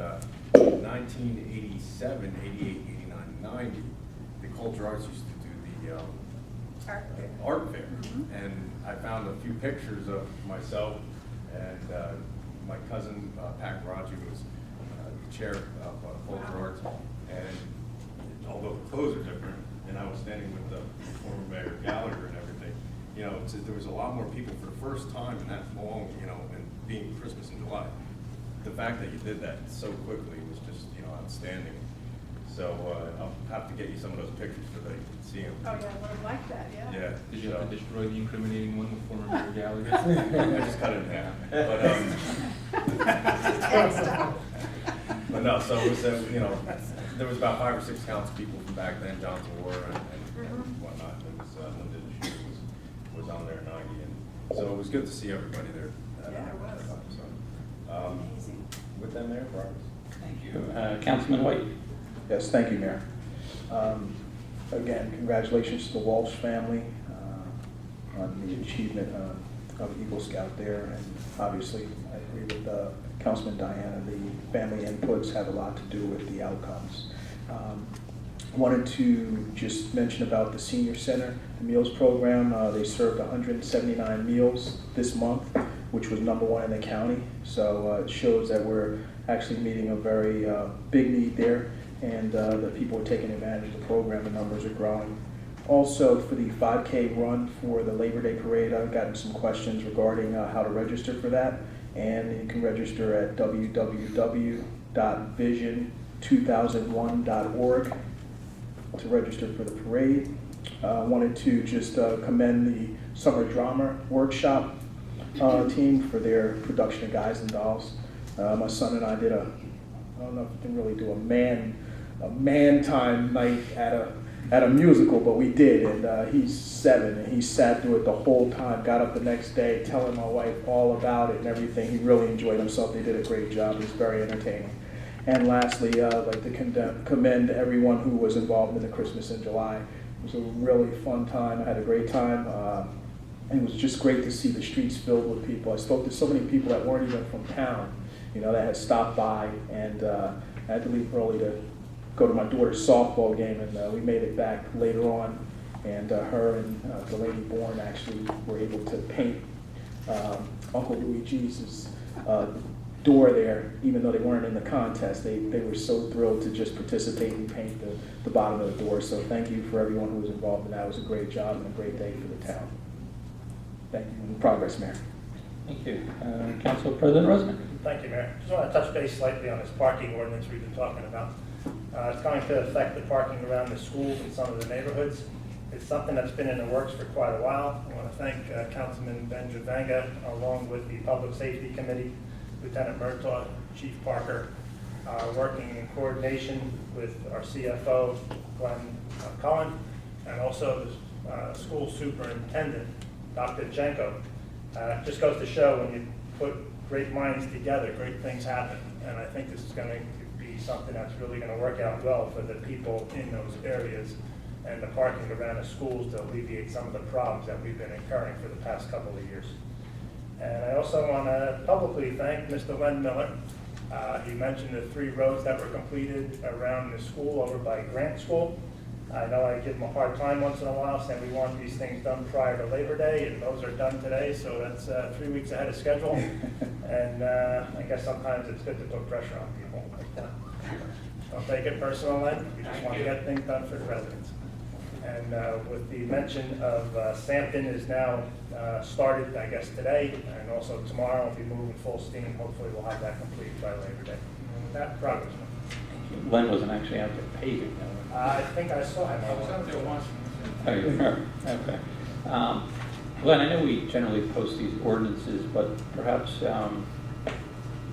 in 1987, 88, 89, 90, the Culture Arts used to do the art fair. And I found a few pictures of myself and my cousin, Pat Garaji, was chair of Full Gerards, and although the clothes are different, and I was standing with the former Mayor Gallagher and everything, you know, there was a lot more people for the first time in that long, you know, and being Christmas in July. The fact that you did that so quickly was just, you know, outstanding. So I'll have to get you some of those pictures so that you can see them. Oh, yeah, I would have liked that, yeah. Yeah. Did you have to destroy the incriminating one with former Mayor Gallagher? I just cut it in half. But no, so it was, you know, there was about 5 or 6 councilpeople from back then, Johnson War and whatnot. It was, Linda was on there 90, and so it was good to see everybody there. Yeah, it was. So, Amazing. with that, Mayor, progress. Thank you. Councilman White. Yes, thank you, Mayor. Again, congratulations to the Walsh family on the achievement of Eagle Scout there. And obviously, I agree with Councilman Diana, the family inputs have a lot to do with the outcomes. Wanted to just mention about the Senior Center, the meals program. They served 179 meals this month, which was #1 in the county. So it shows that we're actually meeting a very big need there, and that people are taking advantage of the program. The numbers are growing. Also, for the 5K run for the Labor Day Parade, I've gotten some questions regarding how to register for that. And you can register at www.vision2001.org to register for the parade. Wanted to just commend the Summer Drama Workshop team for their production of Guys and Dolls. My son and I did I don't know if you can really do a man time night at a musical, but we did, and he's 7, and he sat through it the whole time, got up the next day telling my wife all about it and everything. He really enjoyed himself. They did a great job. It was very entertaining. And lastly, I'd like to commend everyone who was involved in the Christmas in July. It was a really fun time. I had a great time. And it was just great to see the streets filled with people. I spoke to so many people that weren't even from town, you know, that had stopped by, and I had to leave early to go to my daughter's softball game, and we made it back later on, and her and Delaney Bourne actually were able to paint Uncle Luigi's door there, even though they weren't in the contest. They were so thrilled to just participate and paint the bottom of the door. So thank you for everyone who was involved in that. It was a great job and a great day for the town. Thank you. In progress, Mayor. Thank you. Council President Rosman. Thank you, Mayor. Just want to touch base slightly on this parking ordinance we've been talking about. It's going to affect the parking around the schools and some of the neighborhoods. It's something that's been in the works for quite a while. I want to thank Councilman Ben Javanga, along with the Public Safety Committee, Lieutenant Murtaugh, Chief Parker, working in coordination with our CFO, Glenn Cullen, and also the school superintendent, Dr. Jenko. Just goes to show when you put great minds together, great things happen. And I think this is going to be something that's really going to work out well for the people in those areas and the parking around the schools to alleviate some of the problems that we've been incurring for the past couple of years. And I also want to publicly thank Mr. Len Miller. He mentioned the 3 roads that were completed around the school over by Grant School. I know I give him a hard time once in a while saying we want these things done prior to Labor Day, and those are done today, so that's 3 weeks ahead of schedule. And I guess sometimes it's good to put pressure on people. Don't take it personal, Len. We just want to get things done for the residents. And with the mention of Sampton is now started, I guess, today, and also tomorrow we'll be moving full steam. Hopefully we'll have that completed by Labor Day. And with that, progress. Len wasn't actually out there paving, though. I think I saw him. I was out there once. Oh, you remember? Okay. Glenn, I know we generally post these ordinances, but perhaps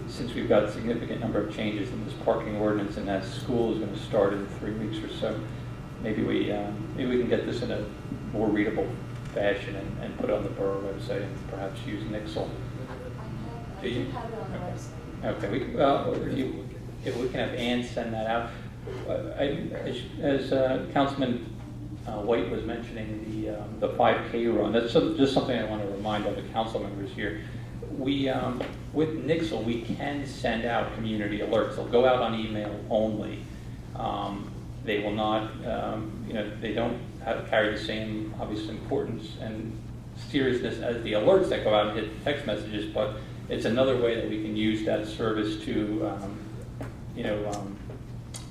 since we've got a significant number of changes in this parking ordinance and that school is going to start in 3 weeks or so, maybe we can get this in a more readable fashion and put it on the borough website and perhaps use Nixle. I do have it on the website. Okay. If we can have Ann send that out. As Councilman White was mentioning, the 5K run, that's just something I want to remind other council members here. We, with Nixle, we can send out community alerts. They'll go out on email only. They will not, they don't carry the same obvious importance and seriousness as the alerts that go out and hit text messages, but it's another way that we can use that service to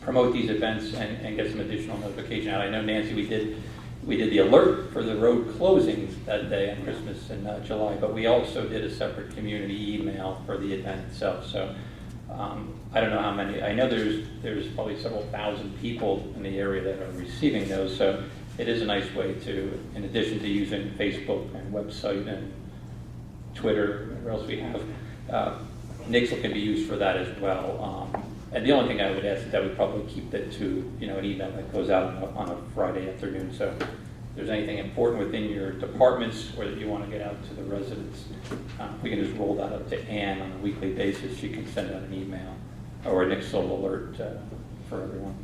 promote these events and get some additional notification out. I know, Nancy, we did the alert for the road closings that day on Christmas in July, but we also did a separate community email for the event itself. So I don't know how many. I know there's probably several thousand people in the area that are receiving those. So it is a nice way to, in addition to using Facebook and website and Twitter, whatever else we have, Nixle can be used for that as well. And the only thing I would ask is that we probably keep it to an email that goes out on a Friday afternoon. So if there's anything important within your departments or that you want to get out to the residents, we can just roll that up to Ann on a weekly basis. She can send out an email or a Nixle alert for everyone.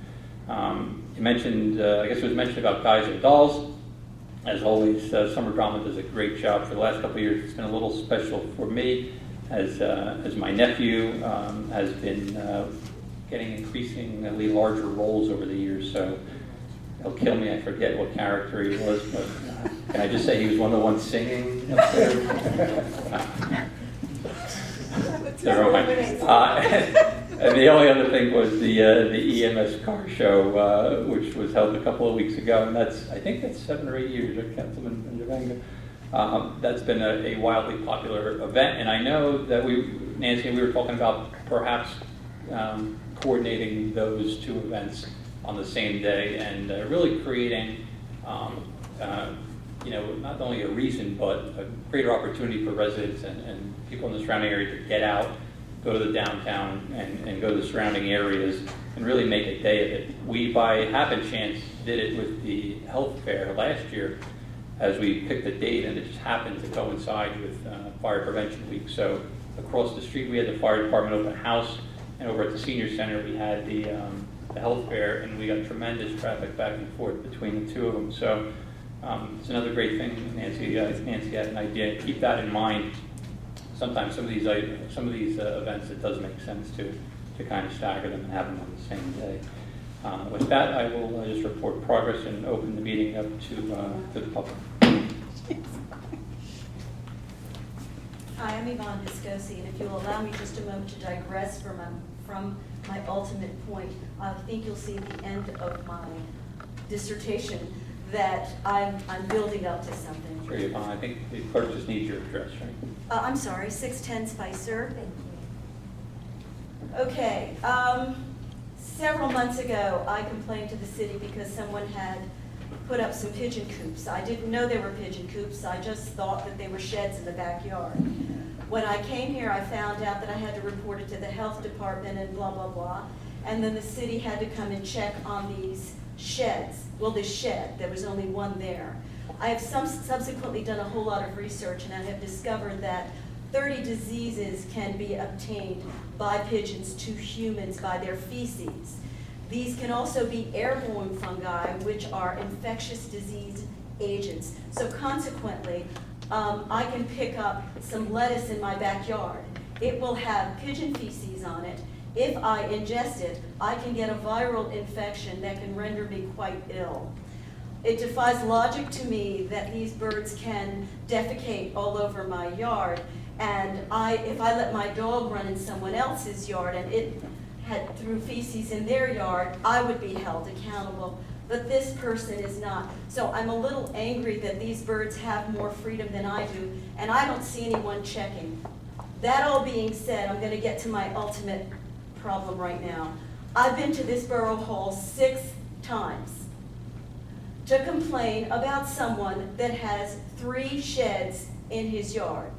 You mentioned, I guess it was mentioned about Guys and Dolls. As always, Summer Drama does a great job. For the last couple of years, it's been a little special for me as my nephew has been getting increasingly larger roles over the years. So he'll kill me, I forget what character he was, but can I just say he was one of the ones singing up there? Never mind. And the only other thing was the EMS car show, which was held a couple of weeks ago, and I think that's 7 or 8 years, right, Councilman Benjavenga? That's been a wildly popular event, and I know that Nancy and we were talking about perhaps coordinating those two events on the same day and really creating, not only a reason, but a greater opportunity for residents and people in the surrounding area to get out, go to the downtown and go to the surrounding areas and really make a day of it. We, by happenchance, did it with the health fair last year as we picked a date, and it just happened to coincide with Fire Prevention Week. So across the street we had the fire department open house, and over at the senior center we had the health fair, and we got tremendous traffic back and forth between the two of them. So it's another great thing, Nancy had an idea. Keep that in mind. Sometimes some of these events, it does make sense to kind of stagger them and have them on the same day. With that, I will just report progress and open the meeting up to the public. Hi, I'm Yvonne Viscosi, and if you'll allow me just a moment to digress from my ultimate point, I think you'll see at the end of my dissertation that I'm building up to something. Sure, Yvonne. I think the clerk just needs your address, right? I'm sorry, 610 Spicer. Okay. Several months ago, I complained to the city because someone had put up some pigeon coops. I didn't know they were pigeon coops. I just thought that they were sheds in the backyard. When I came here, I found out that I had to report it to the health department and blah, blah, blah. And then the city had to come and check on these sheds. Well, this shed, there was only one there. I have subsequently done a whole lot of research, and I have discovered that 30 diseases can be obtained by pigeons to humans by their feces. These can also be airborne fungi, which are infectious disease agents. So consequently, I can pick up some lettuce in my backyard. It will have pigeon feces on it. If I ingest it, I can get a viral infection that can render me quite ill. It defies logic to me that these birds can defecate all over my yard, and if I let my dog run in someone else's yard and it had threw feces in their yard, I would be held accountable. But this person is not. So I'm a little angry that these birds have more freedom than I do, and I don't see anyone checking. That all being said, I'm going to get to my ultimate problem right now. I've been to this borough hall 6 times to complain about someone that has 3 sheds in his yard.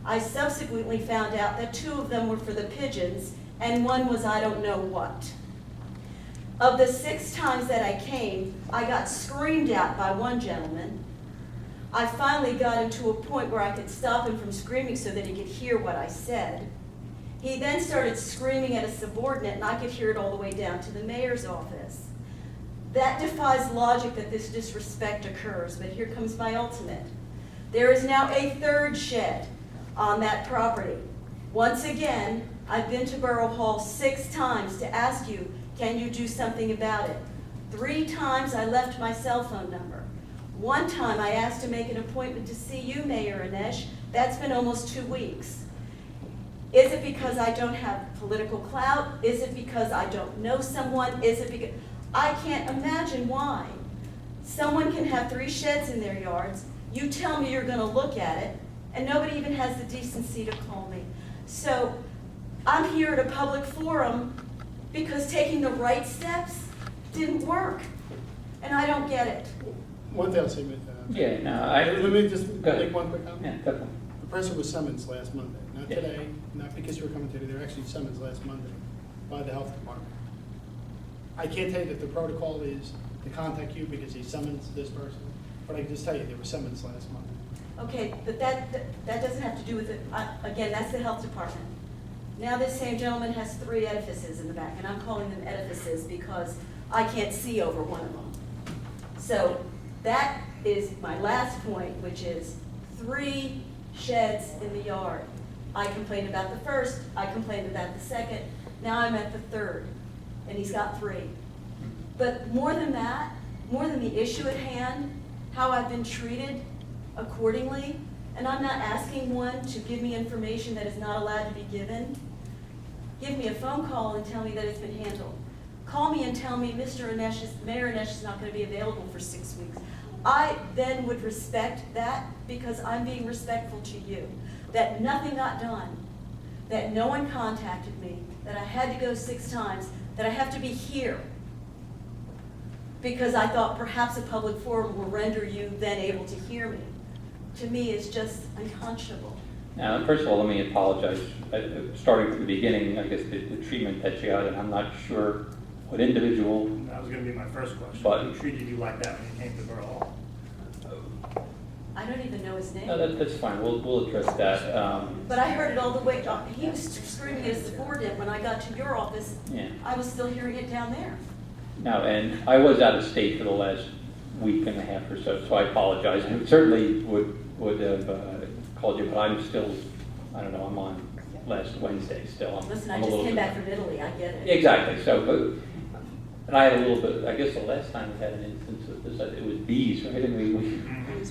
I subsequently found out that 2 of them were for the pigeons, and 1 was I don't know what. Of the 6 times that I came, I got screamed at by one gentleman. I finally got him to a point where I could stop him from screaming so that he could hear what I said. He then started screaming at a subordinate, and I could hear it all the way down to the mayor's office. That defies logic that this disrespect occurs, but here comes my ultimate. There is now a 3rd shed on that property. Once again, I've been to Borough Hall 6 times to ask you, can you do something about it? 3 times I left my cell phone number. 1 time I asked to make an appointment to see you, Mayor Anesh. That's been almost 2 weeks. Is it because I don't have political clout? Is it because I don't know someone? Is it because, I can't imagine why. Someone can have 3 sheds in their yards, you tell me you're gonna look at it, and nobody even has the decency to call me. So I'm here at a public forum because taking the right steps didn't work, and I don't get it. One thing I'll say, Yeah, no, let me just Go ahead. make one quick comment. Yeah, definitely. The person was summoned last Monday, not Yeah. today, not because you were coming today, they were actually summoned last Monday by the health department. I can't tell you that the protocol is to contact you because he summons this person, but I can just tell you they were summoned last Monday. Okay, but that doesn't have to do with it, again, that's the health department. Now this same gentleman has 3 edifices in the back, and I'm calling them edifices because I can't see over one of them. So that is my last point, which is 3 sheds in the yard. I complained about the first, I complained about the second, now I'm at the 3rd, and he's got 3. But more than that, more than the issue at hand, how I've been treated accordingly, and I'm not asking one to give me information that is not allowed to be given. Give me a phone call and tell me that it's been handled. Call me and tell me Mayor Anesh is not going to be available for 6 weeks. I then would respect that because I'm being respectful to you. That nothing got done, that no one contacted me, that I had to go 6 times, that I have to be here because I thought perhaps a public forum will render you then able to hear me. To me, it's just unconscionable. Now, first of all, let me apologize. Starting from the beginning, I guess the treatment that you got, and I'm not sure what individual. That was gonna be my first question. But- Who treated you like that when you came to Borough Hall? I don't even know his name. No, that's fine. We'll address that. But I heard it all the way, he was screaming it as the board did. When I got to your office, Yeah. I was still hearing it down there. No, and I was out of state for the last week and a half or so I apologize. I certainly would have called you, but I'm still, I don't know, I'm on last Wednesday still. Listen, I'm I a just little came bit- back from Italy, I get it. Exactly, so, and I had a little bit, I guess the last time we had an instance of this, it was bees, right? And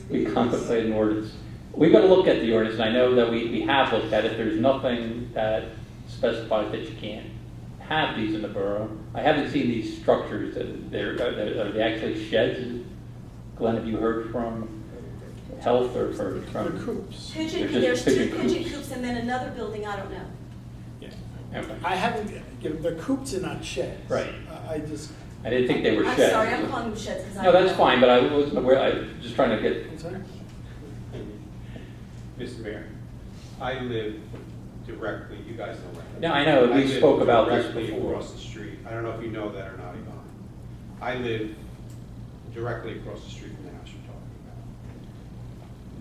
we contemplated an ordinance. We've got to look at the ordinance, and I know that we have looked at it. There's nothing that specifies that you can't have these in the borough. I haven't seen these structures, are they actually sheds? Glenn, have you heard from health or They're from? coops. Pigeon, They're there's just 2 pigeon pigeon coops. coops and then another building, I don't know. Yeah. Okay. I haven't, they're coops and not sheds. Right. I just, I didn't think they were I'm sheds. sorry, I'm calling them sheds because I No, don't that's know. fine, but I wasn't aware, I was just trying to get, I'm sorry? Mr. Mayor, I live directly, you guys know that. no, I know, I we live spoke about this directly before. across the street. I don't know if you know that or not, Yvonne. I live directly across the street from the house you're talking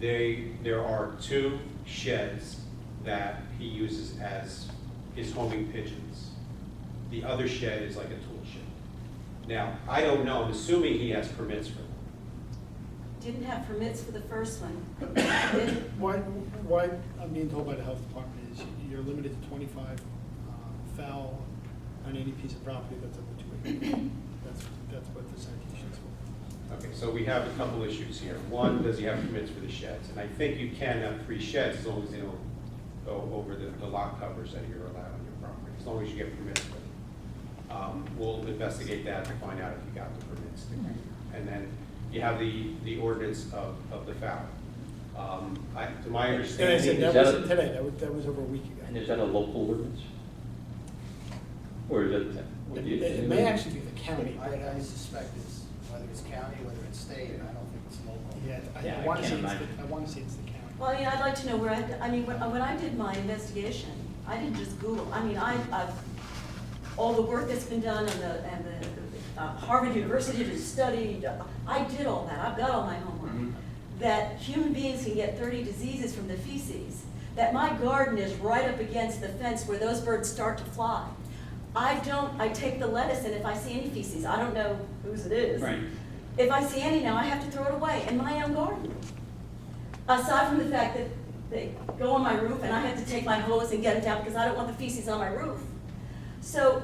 about. There are 2 sheds that he uses as his homing pigeons. The other shed is like a tool shed. Now, I don't know, I'm assuming he has permits for them. Didn't have permits for the first one. Why I'm being told by the health department is you're limited to 25 fowl on any piece of property that's up to 2 acres. That's what the citation is for. Okay, so we have a couple issues here. One, does he have permits for the sheds? And I think you can have 3 sheds as long as they don't go over the lot covers that you're allowed on your property, as long as you get permits for them. We'll investigate that to find out if you got the permits. And then you have the ordinance of the fowl. To my And I understanding. said, that Is that wasn't a- today, that was over a week And ago. is that a local ordinance? Or is it? would you- It may actually be the county. I suspect it's, whether it's county, whether it's state, I don't think it's local. Yeah, Yeah, I I want to can't say imagine. I want to say it's the county. Well, I mean, I'd like to know where I mean, when I did my investigation, I didn't just Google. I mean, I've all the work that's been done and the Harvard University to study, I did all that. I've got all my homework. Mhm. That human beings can get 30 diseases from the feces. That my garden is right up against the fence where those birds start to fly. I take the lettuce, and if I see any feces, I don't know whose it is. Right. If I see any now, I have to throw it away in my own garden. Aside from the fact that they go on my roof and I have to take my hose and get it down because I don't want the feces on my roof. So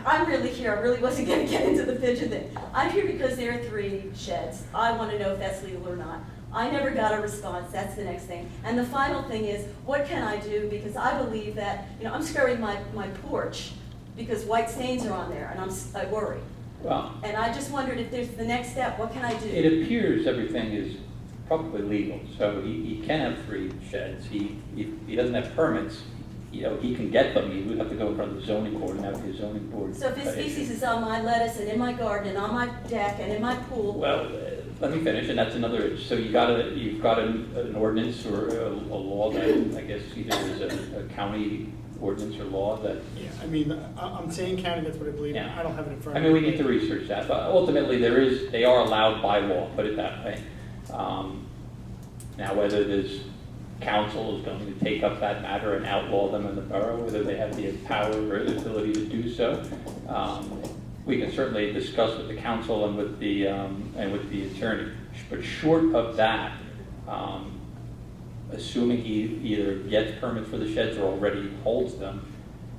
I'm really here, I really wasn't gonna get into the pigeon thing. I'm here because there are 3 sheds. I wanna know if that's legal or not. I never got a response, that's the next thing. And the final thing is, what can I do? Because I believe that, I'm scrubbing my porch because white stains are on there, and I worry. Well, And I just wondered if there's the next step, what can I do? it appears everything is probably legal, so he can have 3 sheds. He doesn't have permits, he can get them, he would have to go in front of the zoning board and have the zoning board. So if his issue. feces is on my lettuce and in my garden and on my deck and in my pool, Well, let me finish, and that's another, so you've got an ordinance or a law that, I guess either is a county ordinance or law that, Yeah, I mean, I'm saying county, that's what I believe. Yeah. I don't have it in front I of mean, me. we need to research that, but ultimately they are allowed by law, put it that way. Now, whether this council is going to take up that matter and outlaw them in the borough, whether they have the power or the ability to do so, we can certainly discuss with the council and with the attorney. But short of that, assuming he either gets permits for the sheds or already holds them,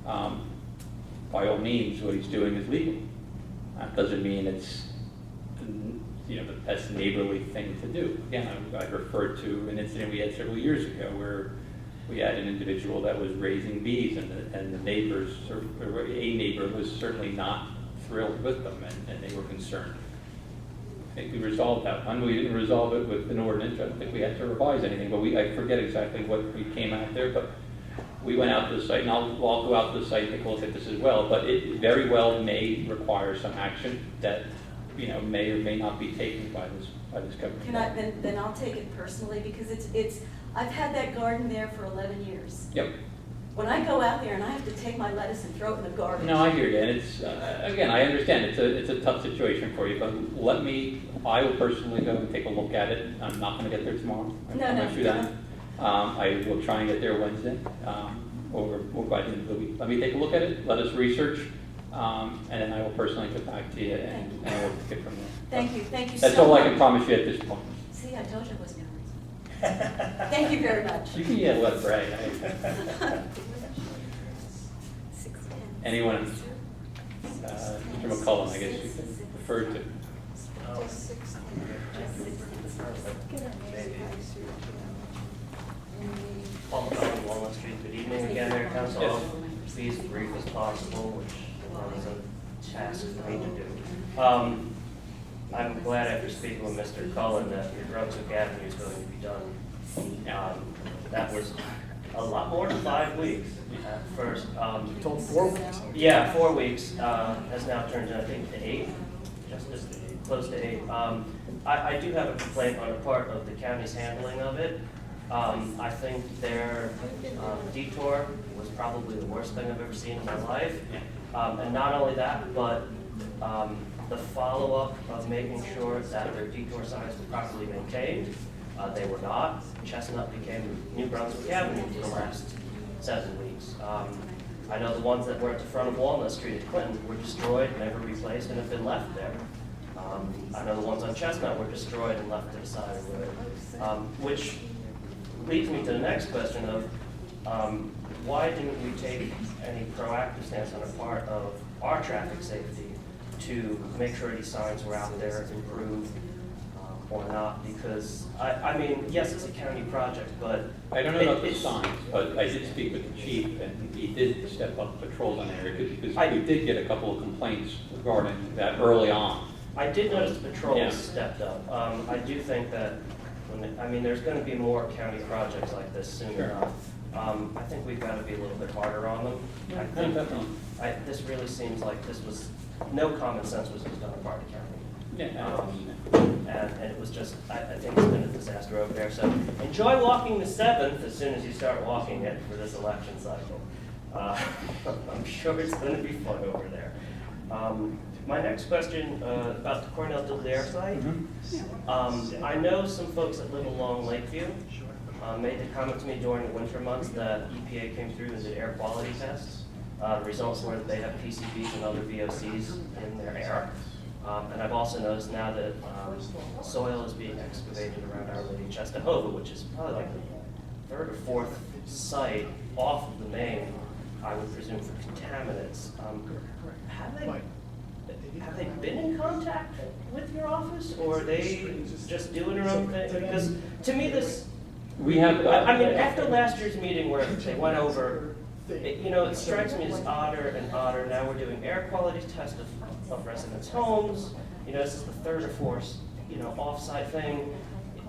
by all means, what he's doing is legal. That doesn't mean it's the best neighborly thing to do. Again, I referred to an incident we had several years ago where we had an individual that was raising bees, and the neighbors, or a neighbor, was certainly not thrilled with them, and they were concerned. I think we resolved that one. We didn't resolve it with an ordinance. I don't think we had to revise anything, but I forget exactly what we came out there, but we went out to the site, and I'll go out to the site and take a look at this as well, but it very well may require some action that may or may not be taken by this government. can I, then I'll take it personally because I've had that garden there for 11 years. Yep. When I go out there and I have to take my lettuce and throw it in the garbage. No, I hear you, and it's, again, I understand, it's a tough situation for you, but I will personally go and take a look at it. I'm not gonna get there tomorrow. I promise you that. I will try and get there Wednesday, or by the end of the week. Let me take a look at it, let us research, and then I will personally get back to you, and we'll take it from there. Thank you so much. That's all I can promise you at this point. See, I told you I wasn't gonna reason. Thank you very much. You can let Brad. Anyone? Mr. McCullum, I guess you can refer to. Paul McCollum, Walnut Street. Good evening again, Mayor Council. Yes. Be as brief as possible, which is a task for me to do. I'm glad after speaking with Mr. Cullen that the Brunswick Avenue is going to be done. That was a lot more than 5 weeks at first. Told 4 weeks. Yeah, 4 weeks, has now turned, I think, to 8, just as close to 8. I do have a complaint on the part of the county's handling of it. I think their detour was probably the worst thing I've ever seen in my life. And not only that, but the follow-up of making sure that their detour signs were properly maintained. They were not. Chestnut became New Brunswick Avenue for the last 7 weeks. I know the ones that were at the front of Walnut Street at Clinton were destroyed, never replaced, and have been left there. I know the ones on Chestnut were destroyed and left to the side of the road, which leads me to the next question of why didn't we take any proactive stance on the part of our traffic safety to make sure these signs were out there, improved, or not? Because, I mean, yes, it's a county project, but I don't know about the signs, but I did speak with the chief, and he did step up patrols on the area, because we did get a couple of complaints regarding that early on. I did notice the patrols Yeah. stepped up. I do think that, there's going to be more county projects like this soon Sure. enough. I think we've got to be a little bit harder on them. I think Definitely. this really seems like this was, no common sense was used on the part of the county. Yeah. And it was just, I think it's been a disaster over there. So enjoy walking the 7th as soon as you start walking it for this election cycle. I'm sure it's going to be fun over there. My next question about the Cornell Delaire site. I know some folks that live along Lakeview made the comment to me during the winter months that EPA came through and did air quality tests. The results were that they have PCBs and other VOCs in their air. And I've also noticed now that soil is being excavated around Our Lady Czestochowa, which is probably like the 3rd or 4th site off of the main, I would presume, for contaminants. have they been in contact with your office, or are they just doing their own thing? Because to me, this, We have, I mean, after last year's meeting where they went over, it strikes me as odder and odder. Now we're doing air quality tests of residents' homes. This is the third or fourth, off-site thing.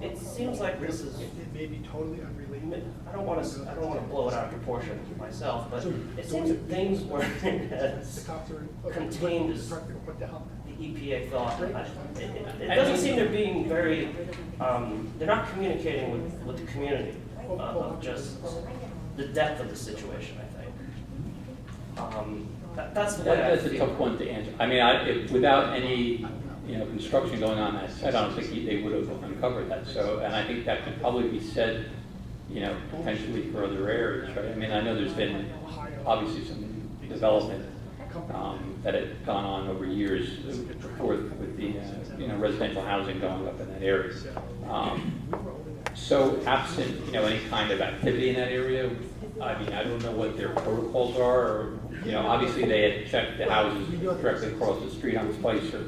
It seems like this is. It may be totally unrelated. I don't want to blow it out of proportion myself, but it seems that things weren't as contained as the EPA thought. It doesn't seem they're being very. They're not communicating with the community of just the depth of the situation, I think. That's the way that's I a feel. tough one to answer. I mean, without any, construction going on that site, I don't think they would have uncovered that. So, and I think that could probably be said, potentially for other areas, right? I mean, I know there's been obviously some development that had gone on over years before with the, residential housing going up in that area. So absent, any kind of activity in that area, I mean, I don't know what their protocols are, or, obviously they had checked the houses directly across the street on Spicer.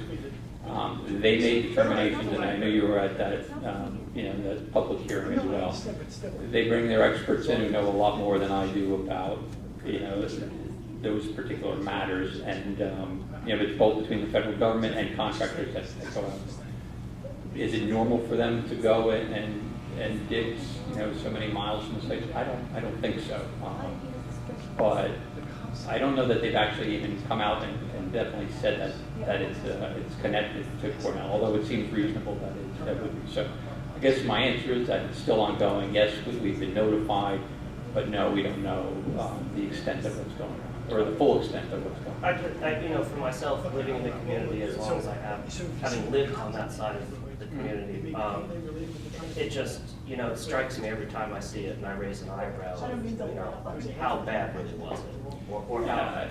They made determinations, and I know you were at that, the public hearing as well. They bring their experts in who know a lot more than I do about, those particular matters, and, it's both between the federal government and contractors that go out. Is it normal for them to go and dig, so many miles from the site? I don't think so. But I don't know that they've actually even come out and definitely said that it's connected to Cornell, although it seems reasonable that would be. So I guess my answer is that it's still ongoing. Yes, we've been notified, but no, we don't know the extent of what's going on, or the full extent of what's going on. For myself, living in the community as long as I have, having lived on that side of the community, it just, it strikes me every time I see it and I raise an eyebrow, how bad really was it? Or how,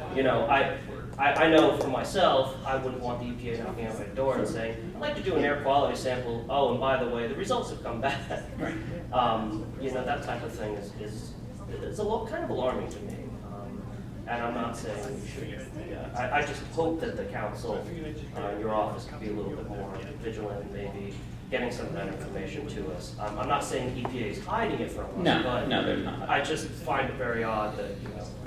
I know for myself, I wouldn't want the EPA knocking on my door and saying, I'd like to do an air quality sample, oh, and by the way, the results have come back. Right. That type of thing is kind of alarming to me. And I'm not saying we should. I just hope that the council, your office, could be a little bit more vigilant and maybe getting some of that information to us. I'm not saying EPA is hiding it from us, but no, they're not. I just find it very odd that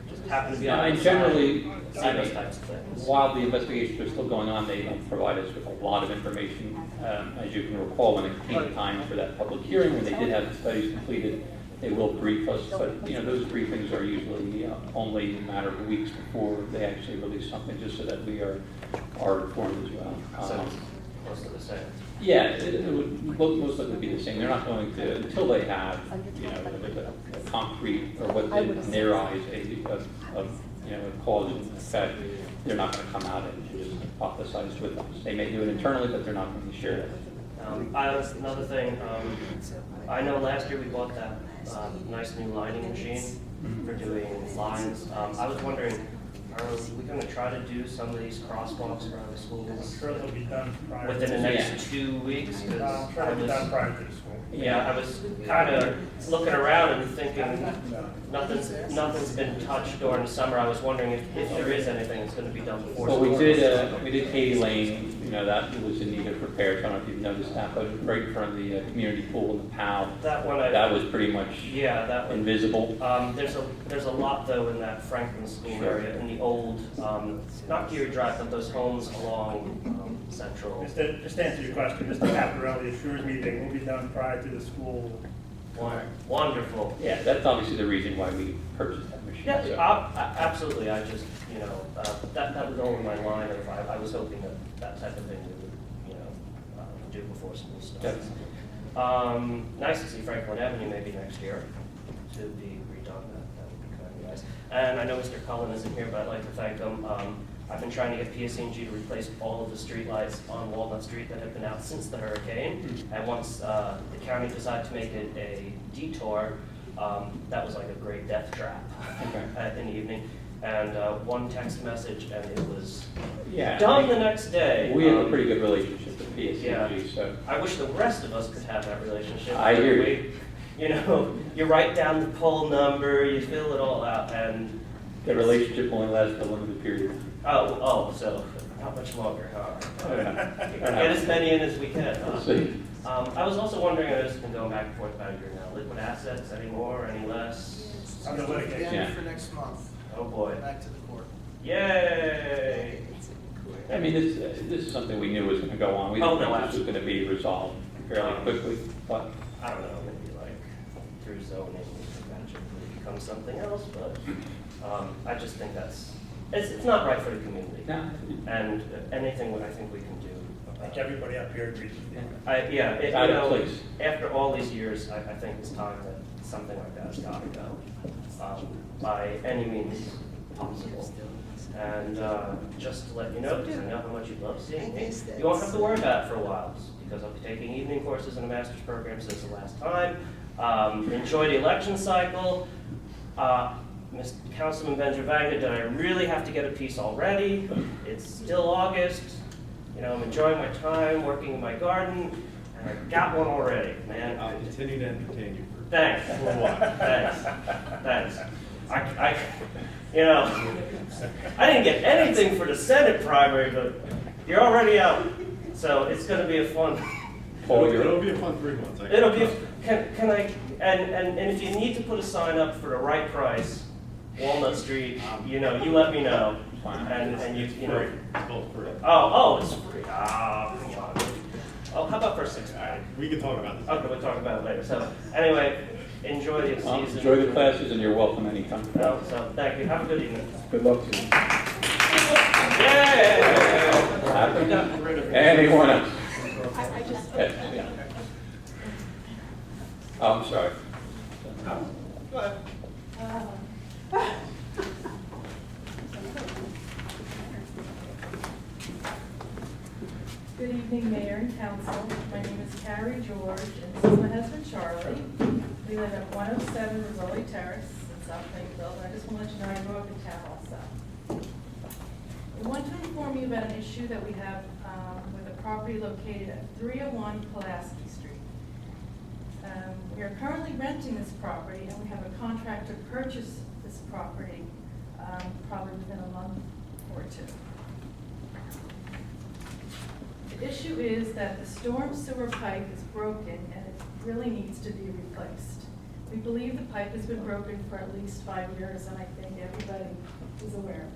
just happen to be on And the generally, side, those types of things. while the investigations are still going on, they don't provide us with a lot of information. As you can recall, when it came time for that public hearing, when they did have the studies completed, they will brief us, but those briefings are usually only a matter of weeks before they actually release something, just so that we are informed as well. So it's close to the same. Yeah, it would most likely be the same. They're not going to, until they have, a concrete, or what they, in their eyes, a cause and effect, they're not going to come out and just hypothesize with us. They may do it internally, but they're not going to share it. Another thing, I know last year we bought that nice new lining machine for doing lines. I was wondering, are we going to try to do some of these crosswalks around the schools I'm sure they'll be done prior. within the next 2 weeks? I'm sure they'll be done prior to the school. Yeah, I was kind of looking around and thinking nothing's been touched during the summer. I was wondering if there is anything that's going to be done before. Well, school. we did Katy Lane, that was in need of repair. I don't know if you've noticed that, but right in front of the community pool in the POW, That one, that was pretty much that one. invisible. There's a lot though in that Franklin School area, in the old, not Geary Drive, but those homes along Central. Just to answer your question, Mr. Caparelli assures me they will be done prior to the school. Wonderful. Yeah, that's obviously the reason why we purchased that machine. Yeah, so. absolutely. I just, that was over my line of, I was hoping that type of thing we would, do before school starts. Nice to see Franklin Avenue maybe next year to be redone. That would be kind of nice. And I know Mr. Cullen isn't here, but I'd like to thank him. I've been trying to get PSC&G to replace all of the streetlights on Walnut Street that have been out since the hurricane. And once the county decided to make it a detour, that was like a great death trap in the evening. And one text message, and it was done the next day. We have a pretty good relationship with PSC&G, so. I wish the rest of us could have that relationship. I hear you. You write down the poll number, you fill it all out, and The relationship only lasts a limited period. so Not much longer, huh? Fair enough. Get as many in as we can, huh? See. I was also wondering, I just been going back and forth about your now, liquid assets, any more, any less? Under litigation. Again for next month, Oh, boy. back to the court. Yay! I mean, this is something we knew was going to go on. We Oh, didn't no, think this was going to be resolved fairly quickly, but I don't know, maybe like through zoning, magically become something else, but I just think it's not right for the community. no. And anything what I think we can do. I think everybody up here agrees with you. It's out of place. After all these years, I think it's time that something like that has got to go, by any means possible. And just to let you know, because I know how much you love seeing me, you won't have to worry about it for a while, because I'll be taking evening courses in a master's program since the last time. Enjoy the election cycle. Mr. Councilman Benjavanga, did I really have to get a piece already? It's still August. You know, I'm enjoying my time working in my garden, and I got one already, man. I'll continue to entertain you for. Thanks. For a while. Thanks. You know, I didn't get anything for the Senate primary, but you're already out. So it's going to be a fun. It'll be a fun 3 months. It'll be. Can I? And if you need to put a sign up for the right price, Walnut Street, you know, you let me know. And you know. It's both free. Oh, it's free. Ah, come on. Oh, how about for 6 pack? We can talk about this. Okay, we'll talk about it later. So anyway, enjoy the season. Enjoy the classes, and you're welcome anytime. So thank you. Have a good evening. Good luck to you. Yay! Anyone else? I just. Yeah. Oh, I'm sorry. Go ahead. Good evening, Mayor and Council. My name is Carrie George, and this is my husband, Charlie. We live at 107 Rizzoli Terrace in South Plainfield. I just want to let you know I grew up in town also. I want to inform you about an issue that we have with a property located at 301 Pulaski Street. We are currently renting this property, and we have a contract to purchase this property probably within a month or two. The issue is that the storm sewer pipe is broken and it really needs to be replaced. We believe the pipe has been broken for at least 5 years, and I think everybody is aware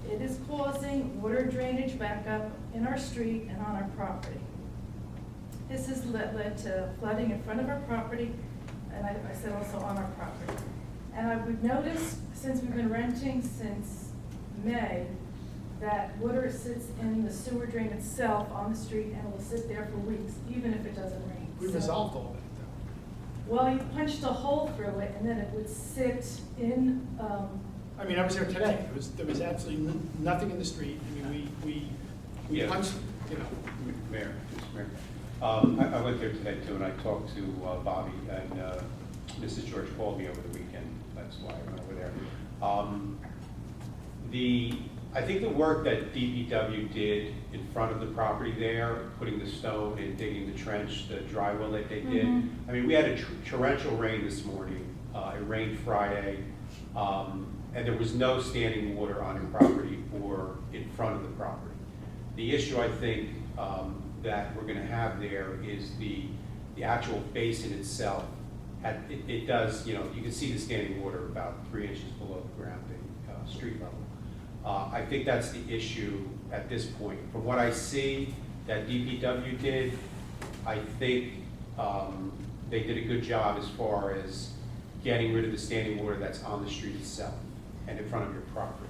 of it. It is causing water drainage backup in our street and on our property. This has led to flooding in front of our property, and I said also on our property. And we've noticed, since we've been renting since May, that water sits in the sewer drain itself on the street and will sit there for weeks, even if it doesn't rain. We resolved all of it, Well, you punched a hole through it, and then it would sit in, though. I mean, I was there today. There was absolutely nothing in the street. I mean, we Yeah. punched, you know. Mayor, Mr. Mayor. I went there today too, and I talked to Bobby, and Mrs. George called me over the weekend. That's why I went over there. I think the work that DPW did in front of the property there, putting the stone and digging the trench, the dry well that they did. I mean, we had a torrential rain this morning. It rained Friday, and there was no standing water on the property or in front of the property. The issue, I think, that we're going to have there is the actual basin itself. It does, you know, you can see the standing water about 3 inches below the ground, the street level. I think that's the issue at this point. From what I see that DPW did, I think they did a good job as far as getting rid of the standing water that's on the street itself and in front of your property.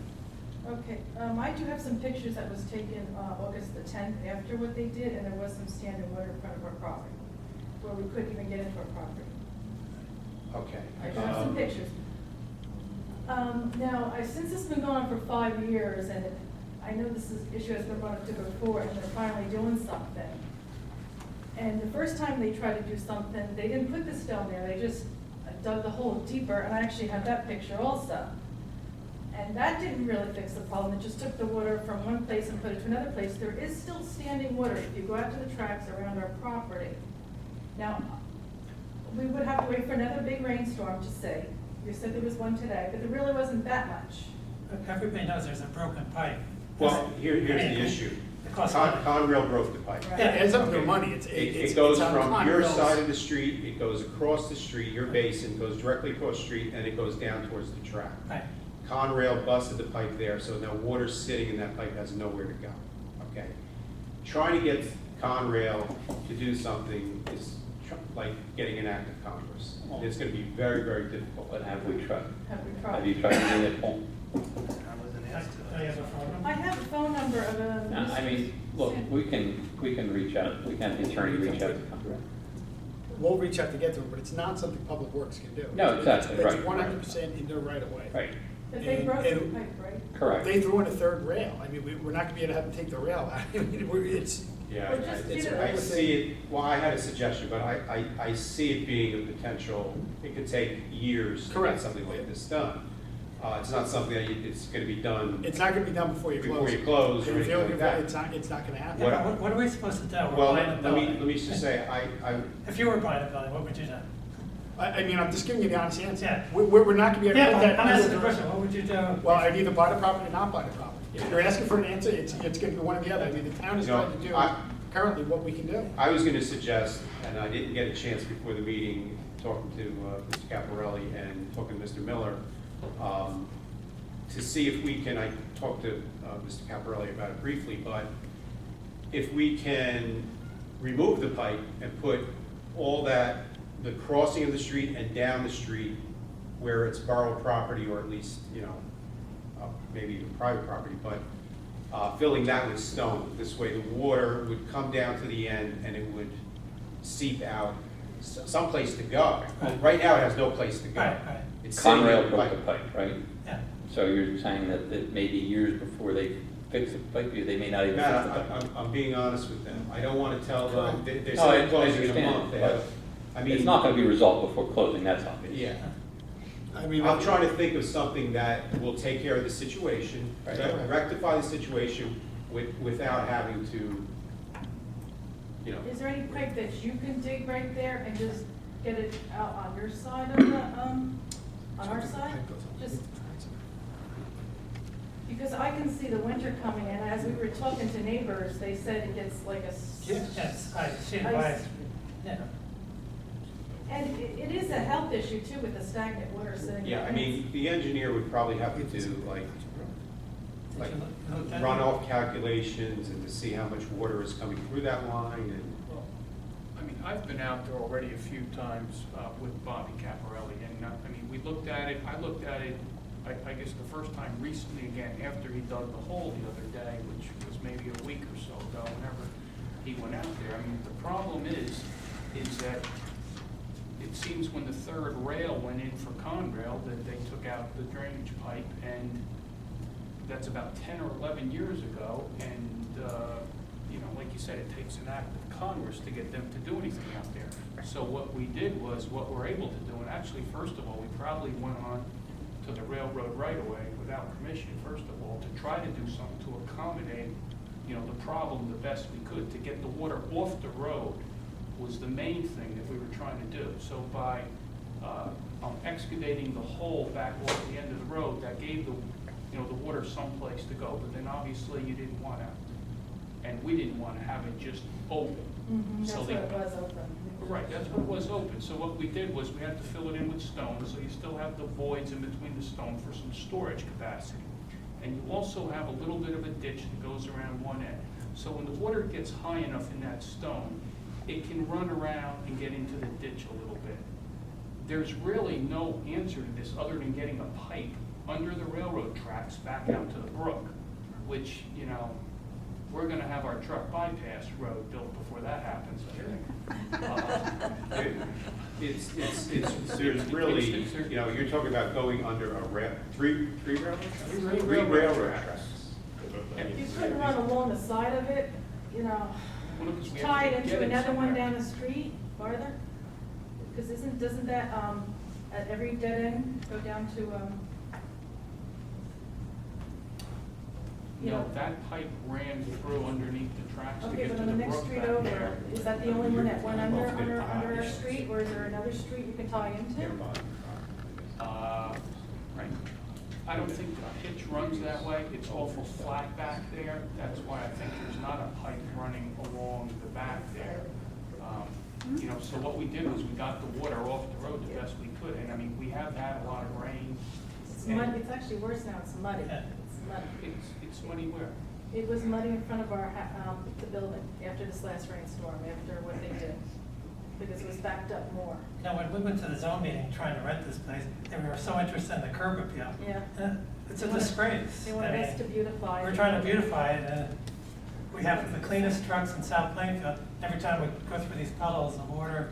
okay. I do have some pictures that was taken August the 10th after what they did, and there was some standing water in front of our property, where we couldn't even get into our property. Okay. I do have some pictures. Now, since it's been going on for 5 years, and I know this issue has been brought up to before, and they're finally doing something. And the first time they tried to do something, they didn't put the stone there, they just dug the hole deeper, and I actually have that picture also. And that didn't really fix the problem, it just took the water from one place and put it to another place. There is still standing water if you go out to the tracks around our property. Now, we would have to wait for another big rainstorm to see. You said there was one today, but there really wasn't that much. Everybody knows there's a broken pipe Well, here's the issue. costs money. Conrail broke the pipe. Yeah, it ends up with money, it's It goes on from your Conrail's- side of the street, it goes across the street, your basin goes directly across the street, and it goes down towards the track. Right. Conrail busted the pipe there, so now water sitting in that pipe has nowhere to go, okay? Trying to get Conrail to do something is like getting an act of Congress. It's gonna be very, very difficult. But have we tried? Have we Have tried? you tried to do that, Paul? I wasn't asked to. I have a phone number. I have a phone number of a. No, I mean, look, we can reach out, we can have the attorney reach out to Conrail. We'll reach out to get to them, but it's not something Public Works can do. No, exactly, right. It's 100% in their right of way. Right, But they broke the pipe, right? correct. They threw in a third rail. I mean, we're not gonna be able to have them take the rail out. I mean, it's, Yeah, Or just it's get it I over. see it, well, I had a suggestion, but I see it being a potential, it could take years to get Correct. something like this done. It's not something that it's gonna be done it's not gonna be done before you close. before you close or If anything you're like looking for that. it, it's not gonna happen. What- What are we supposed to do? We're Well, buying a let me building. just say, I, If you were buying a building, what would you do? I mean, I'm just giving you the honest answer. Yeah. We're not gonna be able to Yeah, put but that. I'm asking the under- question, what would you do? Well, I'd either buy the property or not buy the property. If you're asking for an answer, it's gonna be one or the other. I mean, the town is You know, trying to do I- currently what we can do. I was gonna suggest, and I didn't get a chance before the meeting, talking to Mr. Caparelli and talking to Mr. Miller, to see if we can, I talked to Mr. Caparelli about it briefly, but if we can remove the pipe and put all that, the crossing of the street and down the street where it's borough property, or at least, maybe even private property, but filling that with stone. This way the water would come down to the end and it would seep out someplace to go. Right now it has no place to go. Right, right. It's sitting in Conrail the broke the pipe. pipe, right? Yeah. So you're saying that maybe years before they fix the pipe, they may not even fix the Matt, pipe? I'm being honest with them. I don't want to tell them, they're No, I saying closing in a understand, month. They but have- I mean, It's not gonna be resolved before closing, that's obvious. Yeah. I mean, I'm trying to think of something that will take care of the situation, Right. rectify the situation without having to, Is there any pipe that you can dig right there and just get it out on your side of the, on our side? Just, because I can see the winter coming in, as we were talking to neighbors, they said it gets like a. Yes, I see it I by, s- yeah. And it is a health issue too with the stagnant water sitting. yeah, I mean, the engineer would probably have to do like Did you look at it? runoff calculations and to see how much water is coming through that line and. Well, I mean, I've been out there already a few times with Bobby Caparelli, and I mean, we looked at it, I looked at it, I guess the first time recently again, after he dug the hole the other day, which was maybe a week or so ago, whenever he went out there. I mean, the problem is that it seems when the third rail went in for Conrail, that they took out the drainage pipe, and that's about 10 or 11 years ago, and, like you said, it takes an act of Congress to get them to do anything out there. So what we did was, what we're able to do, and actually, first of all, we probably went on to the railroad right-of-way without permission, first of all, to try to do something to accommodate, the problem the best we could. To get the water off the road was the main thing that we were trying to do. So by excavating the hole back off the end of the road, that gave the water someplace to go. But then obviously you didn't want to, and we didn't want to have it just open. Mhm, So that's they- what it was open. Right, that's what it was open. So what we did was we had to fill it in with stone, so you still have the voids in between the stone for some storage capacity. And you also have a little bit of a ditch that goes around one end. So when the water gets high enough in that stone, it can run around and get into the ditch a little bit. There's really no answer to this other than getting a pipe under the railroad tracks back out to the brook, which, we're gonna have our truck bypass road built before that happens, I think. There's really, you're talking about going under a three railroad tracks? Three Three railroad railroad tracks. tracks. You couldn't run along the side of it, Well, because we have tie to it get into another one somewhere. down the street farther? Because doesn't that, at every dead end, go down to, No, that pipe ran through underneath the tracks to okay, get but to on the the next brook street back over, there. is that the only one that went under Yeah. our street, or is there another street you can tie into? Right. I don't think the pitch runs that way. It's awful flat back there. That's why I think there's not a pipe running along the back there. You know, so what we did was we got the water off the road the best we could. And I mean, we have had a lot of rain. It's muddy, it's actually worse now, it's muddy. It's muddy. It's muddy where? It was muddy in front of our, the building after this last rainstorm, after what they did, because it was backed up more. Now, when we went to the zone meeting trying to rent this place, and we were so interested in the curb appeal. Yeah. It's a disgrace. They wanted us to beautify it. We're trying to beautify it, and we have the cleanest trucks in South Plainfield. Every time we go through these puddles of water,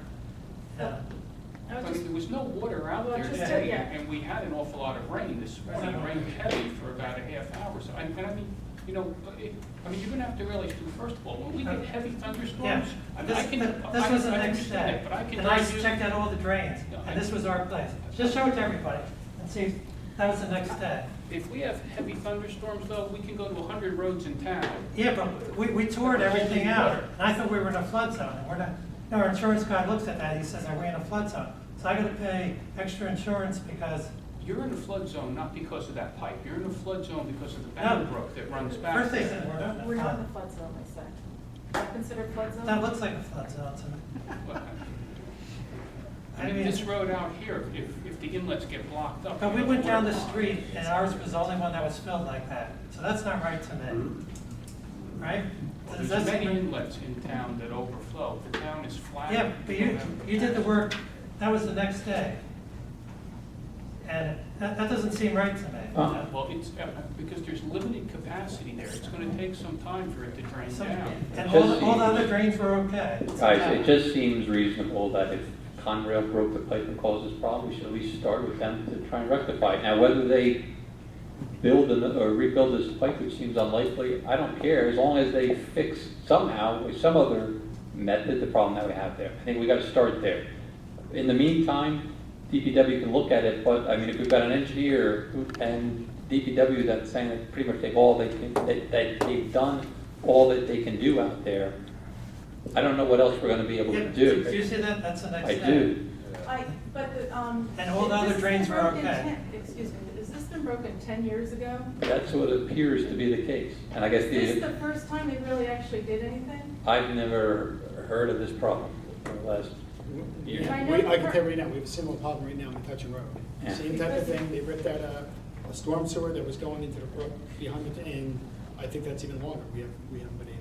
I mean, there was no water out there today, and we had an awful lot of rain. This morning rained heavy for about a half hour. So, I mean, you know, you're gonna have to realize too, first of all, when we get heavy thunderstorms, I mean, this was the next understand day. it, but I can And I tell you. checked out all the drains, and this was our place. Just show it to everybody, and see, that was the next day. If we have heavy thunderstorms, though, we can go to 100 roads in town. Yeah, but we toured everything out, and I thought we were in a flood zone, and we're not. No, our insurance guy looks at that, he says, are we in a flood zone? So I gotta pay extra insurance because. You're in a flood zone not because of that pipe. You're in a flood zone because of the Bound Brook that runs back. First they said we're not in a We're not in flood. the flood zone, they said. Is that considered flood zone? That looks like a flood zone to me. I mean, this road out here, if the inlets get blocked up. But we went down the street, and ours was the only one that was filled like that, so that's not right to me. Right? Well, Does there's that many seem- inlets in town that overflow. The town is flat. Yeah, but you did the work, that was the next day. And that doesn't seem right to me. Well, it's, because there's limited capacity there. It's gonna take some time for it to drain down. And all the other drains were okay. Guys, it just seems reasonable that if Conrail broke the pipe and caused this problem, we should at least start with them to try and rectify it. Now, whether they build or rebuild this pipe, which seems unlikely, I don't care, as long as they fix somehow, with some other method, the problem that we have there. I think we gotta start there. In the meantime, DPW can look at it, but I mean, if we've got an engineer and DPW that's saying that pretty much they've done all that they can do out there, I don't know what else we're gonna be able to do. Do you see that? That's the next I step. do. And all the other drains were okay. Excuse me, has this been broken 10 years ago? That's what appears to be the case. And I guess Is this the first time they really actually did anything? I've never heard of this problem in the last year. I can tell you right now, we have a similar problem right now on McCutcheon Road. Yeah. Same type of thing, they ripped out a storm sewer that was going into the brook behind it, and I think that's even longer, we haven't been able.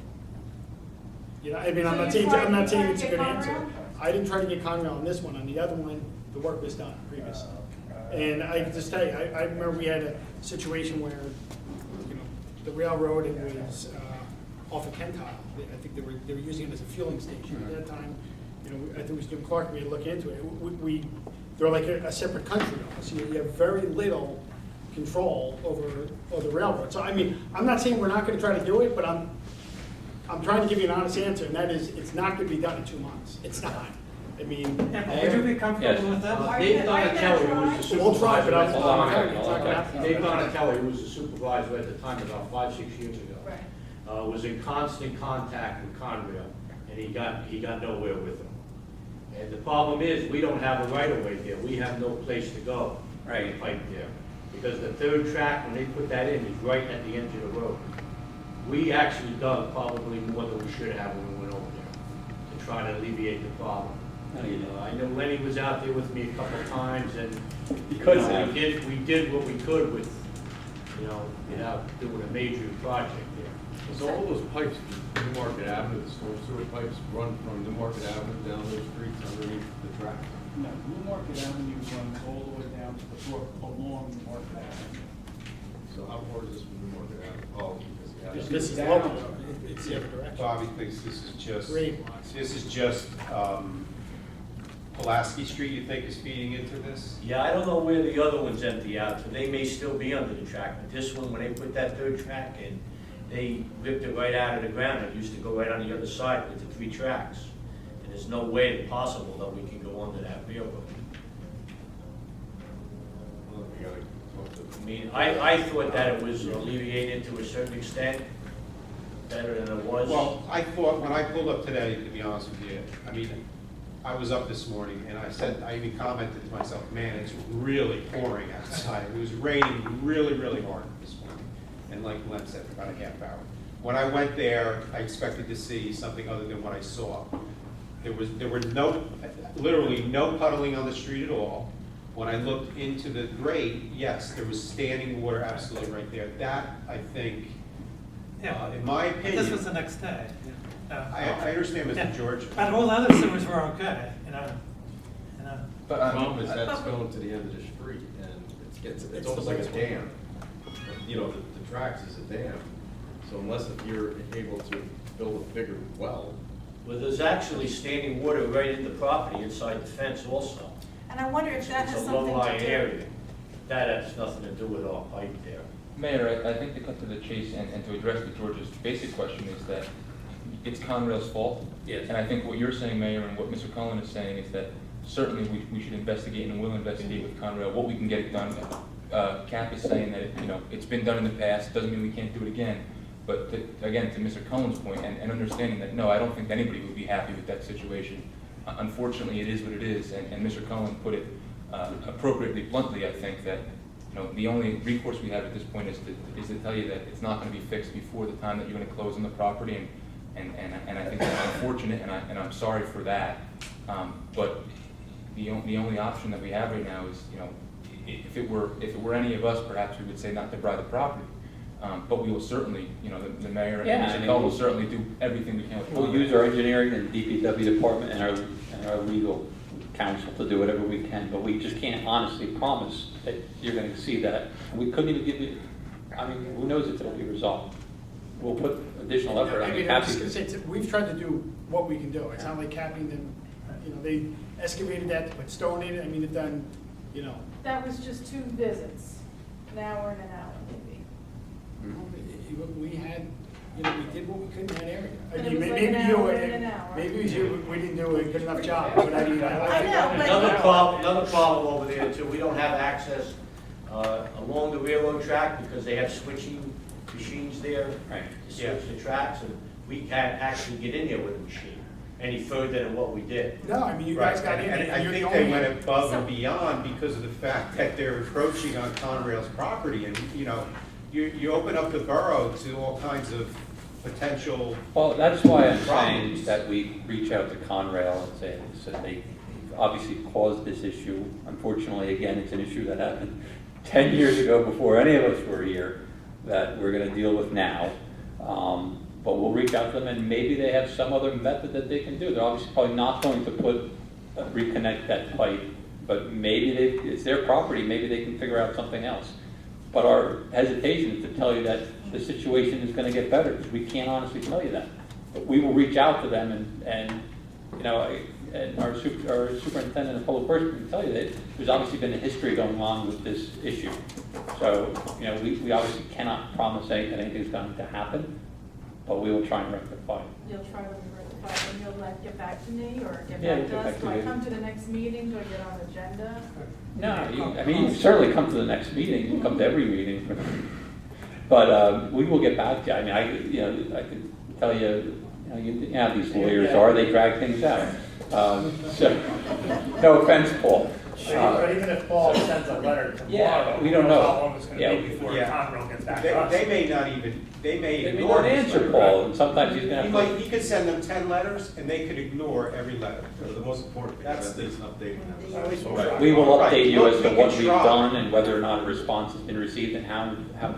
You know, I mean, I'm not saying it's a good answer. I didn't try to get Conrail on this one, on the other one, the work was done previously. And I can just tell you, I remember we had a situation where, you know, the railroad, it was off of Kentile. I think they were using it as a fueling station at that time. You know, I think it was Jim Clark, we had to look into it. They're like a separate country, so you have very little control over the railroad. So I mean, I'm not saying we're not gonna try to do it, but I'm trying to give you an honest answer, and that is, it's not gonna be done in 2 months. It's not. I mean. Would you be comfortable with that? Dave Donatelli, who was the supervisor. We'll try, but Hold on, it's not gonna happen. Dave Donatelli, who was the supervisor at the time, about 5-6 years ago, was in constant contact with Conrail, and he got nowhere with them. And the problem is, we don't have a right of way there. We have no place to go. Right. Pipe there. Because the third track, when they put that in, is right at the end of the road. We actually dug probably more than we should have when we went over there to try to alleviate the problem. I know Lenny was out there with me a couple of times, and we did what we could with, without doing a major project there. So all those pipes, New Market Avenue, the storm sewer pipes run from New Market Avenue down those streets underneath the tracks? No, New Market Avenue runs all the way down to the brook along New Market Avenue. So how far is this from New Market Avenue? Oh, because This is local, it's the other direction. Bobby thinks this is just, Great. Pulaski Street, you think, is feeding into this? Yeah, I don't know where the other ones empty out, so they may still be under the track, but this one, when they put that third track in, they ripped it right out of the ground. It used to go right on the other side with the 3 tracks. And there's no way possible that we can go under that railroad. Well, we gotta talk to I mean, I thought that it was alleviated to a certain extent, better than it was. Well, I thought, when I pulled up today, to be honest with you, I mean, I was up this morning and I even commented to myself, man, it's really pouring outside. It was raining really, really hard this morning. And like Glenn said, for about a half hour. When I went there, I expected to see something other than what I saw. There were literally no puddling on the street at all. When I looked into the grate, yes, there was standing water absolutely right there. That, I think, in my opinion. This was the next day. I understand, Mr. Yeah. George. But all the other sewers were okay, you know. But the problem is that's going to the end of the street, and it's almost like a dam. You know, the tracks is a dam. So unless if you're able to build a bigger well. Well, there's actually standing water right in the property inside the fence also. And I wonder if that has It's a something low-lying to do. area. That has nothing to do with our pipe there. Mayor, I think to cut to the chase and to address the George's basic question is that it's Conrail's fault. Yes. And I think what you're saying, Mayor, and what Mr. Cullen is saying is that certainly we should investigate and will investigate with Conrail what we can get it done. Cap is saying that, it's been done in the past, doesn't mean we can't do it again. But again, to Mr. Cullen's point, and understanding that, no, I don't think anybody would be happy with that situation. Unfortunately, it is what it is, and Mr. Cullen put it appropriately bluntly, I think, that the only recourse we have at this point is to tell you that it's not going to be fixed before the time that you're going to close on the property, and I think that's unfortunate, and I'm sorry for that. But the only option that we have right now is, if it were any of us, perhaps we would say not to buy the property. But we will certainly, the mayor and Mr. Cullen will certainly do everything we can. We'll use our engineering and DPW department and our legal counsel to do whatever we can, but we just can't honestly promise that you're gonna see that. We couldn't even give you, who knows if it'll be resolved. We'll put additional effort. I mean, I'm just gonna say, we've tried to do what we can do. It's not like capping them, they excavated that, to put stone in it, they've done, That was just 2 visits, an hour and an hour maybe. We had, we did what we could in that area. But it was like an hour and an hour. Maybe we didn't do a good enough job, but I mean, I know, but- Another problem over there too, we don't have access along the railroad track because they have switching machines there Right. to switch the tracks, and we can't actually get in there with a machine any further than what we did. No, you guys Right, got in and there, I you're the think they only. went above and beyond because of the fact that they're encroaching on Conrail's property, and, you open up the borough to all kinds of potential. Well, that's why I'm Problems. saying that we reach out to Conrail and say, listen, they obviously caused this issue. Unfortunately, again, it's an issue that happened 10 years ago before any of us were here that we're gonna deal with now. But we'll reach out to them and maybe they have some other method that they can do. They're obviously probably not going to reconnect that pipe, but maybe it's their property, maybe they can figure out something else. But our hesitation is to tell you that the situation is gonna get better, because we can't honestly tell you that. But we will reach out to them and our superintendent of public works can tell you that there's obviously been a history going on with this issue. So, we obviously cannot promise that anything's going to happen, but we will try and rectify it. You'll try to rectify it, and you'll get back to me, or get Yeah, back we'll to get us? back to Do I you. come to the next meeting, do I get on the agenda? No, you can certainly come to the next meeting, you can come to every meeting. But we will get back to you. I can tell you, how these lawyers are, they drag things out. So, no offense, Paul. But even if Paul sends a letter tomorrow, we don't know. how long it's gonna be before Conrail gets back to us. They may not even, they may They may ignore not his answer letter. Paul, and sometimes he's gonna have to. He could send them 10 letters, and they could ignore every letter. So the most important thing is that there's an update on that. At least we'll try. We will update you as to We what can we've try. done and whether or not a response has been received and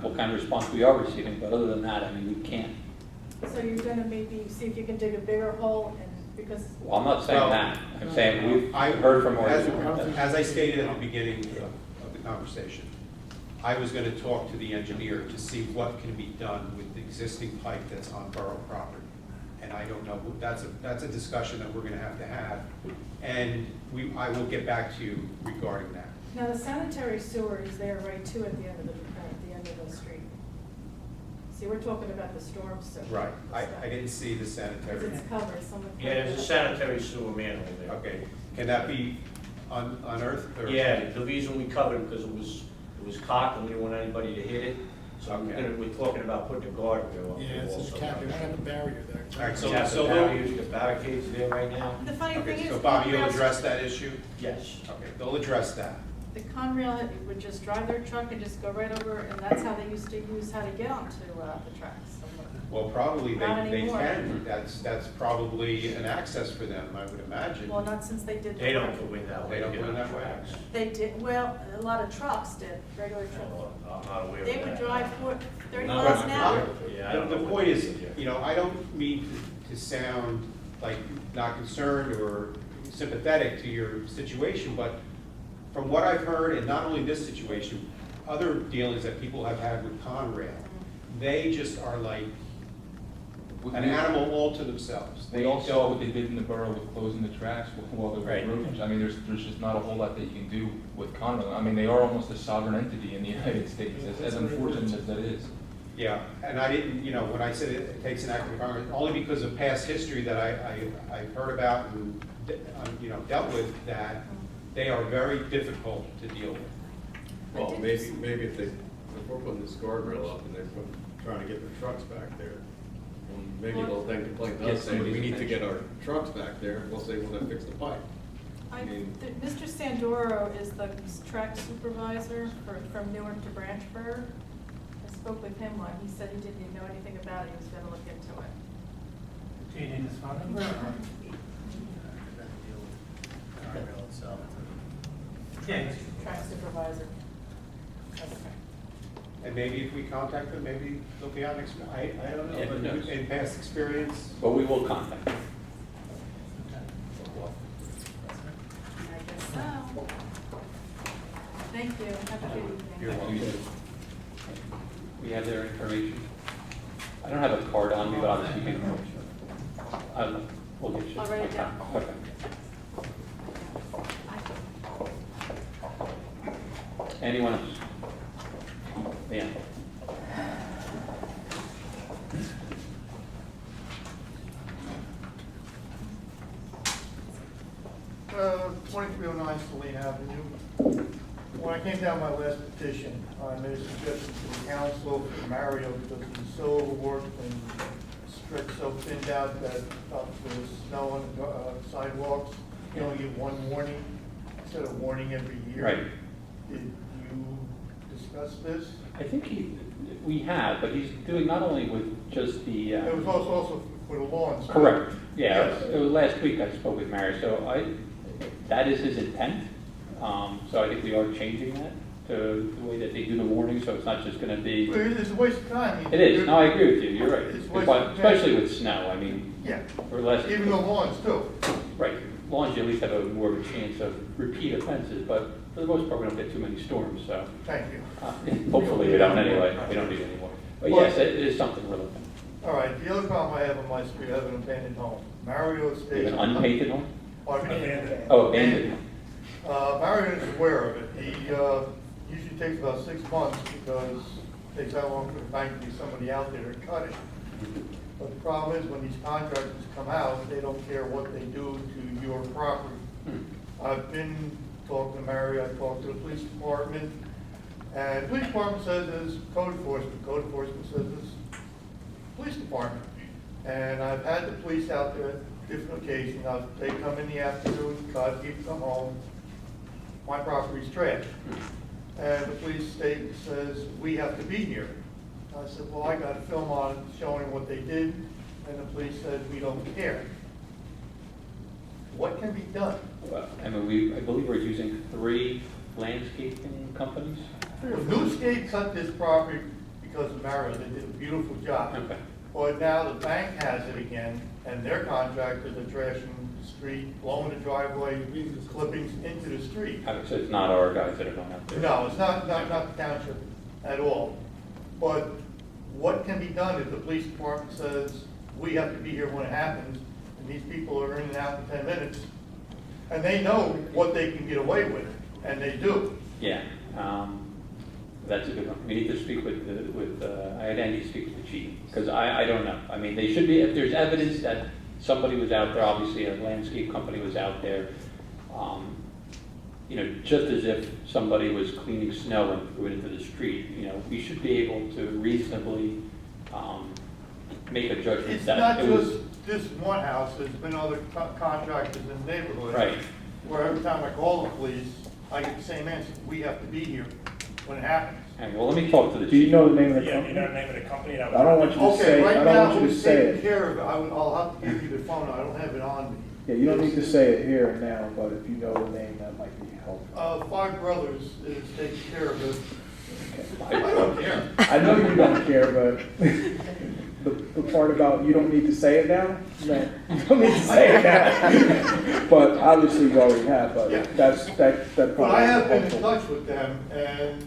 what kind of response we are receiving. But other than that, we can't. So you're gonna maybe see if you can dig a bigger hole, and because. Well, I'm not saying Well, that. I'm saying we've I heard from our as- superintendent. As I stated at the beginning of the conversation, I was going to talk to the engineer to see what can be done with the existing pipe that's on borough property. And I don't know, that's a discussion that we're going to have. And I will get back to you regarding that. Now, the sanitary sewer is there right too at the end of the street. See, we're talking about the storm sewer. Right, I didn't see the Because sanitary. it's covered, someone. Yeah, there's a sanitary sewer manhole there. Okay, can that be unearthed? Or? Yeah, the reason we covered it because it was cocked and we didn't want anybody to hit it. So we're talking about putting a guardrail up Yeah, there it's also. just cap, they don't have a barrier there. All right, You have the so barriers, the barricades there right now? The funny thing okay, is. so Bobby, you'll Conrail's- address that issue? Yes. Okay, they'll address that. The Conrail would just drive their truck and just go right over, and that's how they used to use how to get onto the tracks. Well, probably Not they anymore. can, that's probably an access for them, I would imagine. Well, not since they did. They don't go in that way. They don't get go in on that way? tracks. They did, well, a lot of trucks did, regular trucks. I'm not aware of They that. would drive 30 No, miles an hour. Yeah, I don't know The what point they is, did yet. you know, I don't mean to sound like not concerned or sympathetic to your situation, but from what I've heard, and not only this situation, other dealings that people have had with Conrail, they just are like an animal all to themselves. We all saw what they did in the borough with closing the tracks while there Right. were roads. I mean, there's just not a whole lot that you can do with Conrail. I mean, they are almost a sovereign entity in the United States, as unfortunate as that is. Yeah, and I didn't, you know, when I said it takes an act of Congress, only because of past history that I've heard about and, you know, dealt with, that they are very difficult to deal with. Well, maybe if we're putting this guardrail up and they're trying to get their trucks back there, maybe they'll then complain to Get us saying, we somebody's need to get our attention. trucks back there, we'll say, well, then fix the pipe. Mr. Sandoro is the track supervisor from Newark to Branchburg. I spoke with him one, he said he didn't even know anything about it, he was gonna look into it. Do you need his phone number? or- Guardrail itself. Yeah, Track supervisor. Okay. And maybe if we contact them, maybe they'll be out next, I don't know, Yeah, who knows? but in past experience. But we will contact them. I guess so. Thank you, have a good evening. You're welcome. We have their information. I don't have a card on me, but I'll just keep it. I don't know, we'll get you. I'll write it down. Okay. Anyone else? Yeah. 2309 Saline Avenue. When I came down my last petition, I made a suggestion to the council for Mario because he's so overworked and stretched so thinned out that there's snow on the sidewalks. You only get one warning instead of warning every year. Right. Did you discuss this? I think we have, but he's doing not only with just the. It was also for the lawns. Correct, yeah, Yes. it was last week I spoke with Mario, so that is his intent. So I think we are changing that to the way that they do the warning, so it's not just gonna be. But it's a waste of time. It is, no, I agree with you, you're right. It's a waste But of especially with snow, I mean. Yeah. Or less. Even the lawns too. Right, lawns you at least have more of a chance of repeat offenses, but for the most part, we don't get too many storms, so. Thank you. Hopefully we don't anyway, we don't need any more. But yes, it is something we're looking All right, the other problem I have on my street, I have an abandoned home. Mario at. stays. An unpainted one? Pardon me? Abandoned. Oh, abandoned. Mario is aware of it. He usually takes about 6 months because it takes that long for the bank to be somebody out there to cut it. But the problem is when these contractors come out, they don't care what they do to your property. I've been talking to Mario, I've talked to the police department, and the police department says it's code enforcement. Code enforcement says it's police department. And I've had the police out there at different occasions. They come in the afternoon, cut, people come home. My property's trash. And the police state says, we have to be here. I said, well, I got a film on it showing what they did, and the police said, we don't care. What can be done? Well, I mean, I believe we're using 3 landscaping companies. Well, Newscape cut this property because of Mario. They did a beautiful job. Okay. But now the bank has it again, and their contractors are trashing the street, blowing the driveway, clippings into the street. So it's not our guys that are going out there? No, it's not the township at all. But what can be done if the police department says, we have to be here when it happens, and these people are in and out in 10 minutes, and they know what they can get away with, and they do. Yeah, that's a good one. We need to speak I had Andy speak with the chief, because I don't know. I mean, they should be, if there's evidence that somebody was out there, obviously a landscape company was out there, just as if somebody was cleaning snow and threw it into the street, we should be able to reasonably make a judgment It's that not it was. just this one house, there's been other contractors in the neighborhood. Right. Where every time I call the police, I get the same answer, we have to be here when it happens. Okay, well, let me talk to the Do you chief. know the name of the Yeah, you company? know the name of the company that was. I don't want you to Okay, say, I right don't now, want you to who's say taking it. care of it, I'll have to give you the phone, I don't have it on me. Yeah, you don't need to say it here and now, but if you know the name, that might be helpful. Five Brothers is taking care of it. Okay. I don't care. I know you don't care, but the part about you don't need to say it now, no, you don't need to say it now. But obviously you already have, but Yeah. that But probably I is have been in helpful. touch with them, and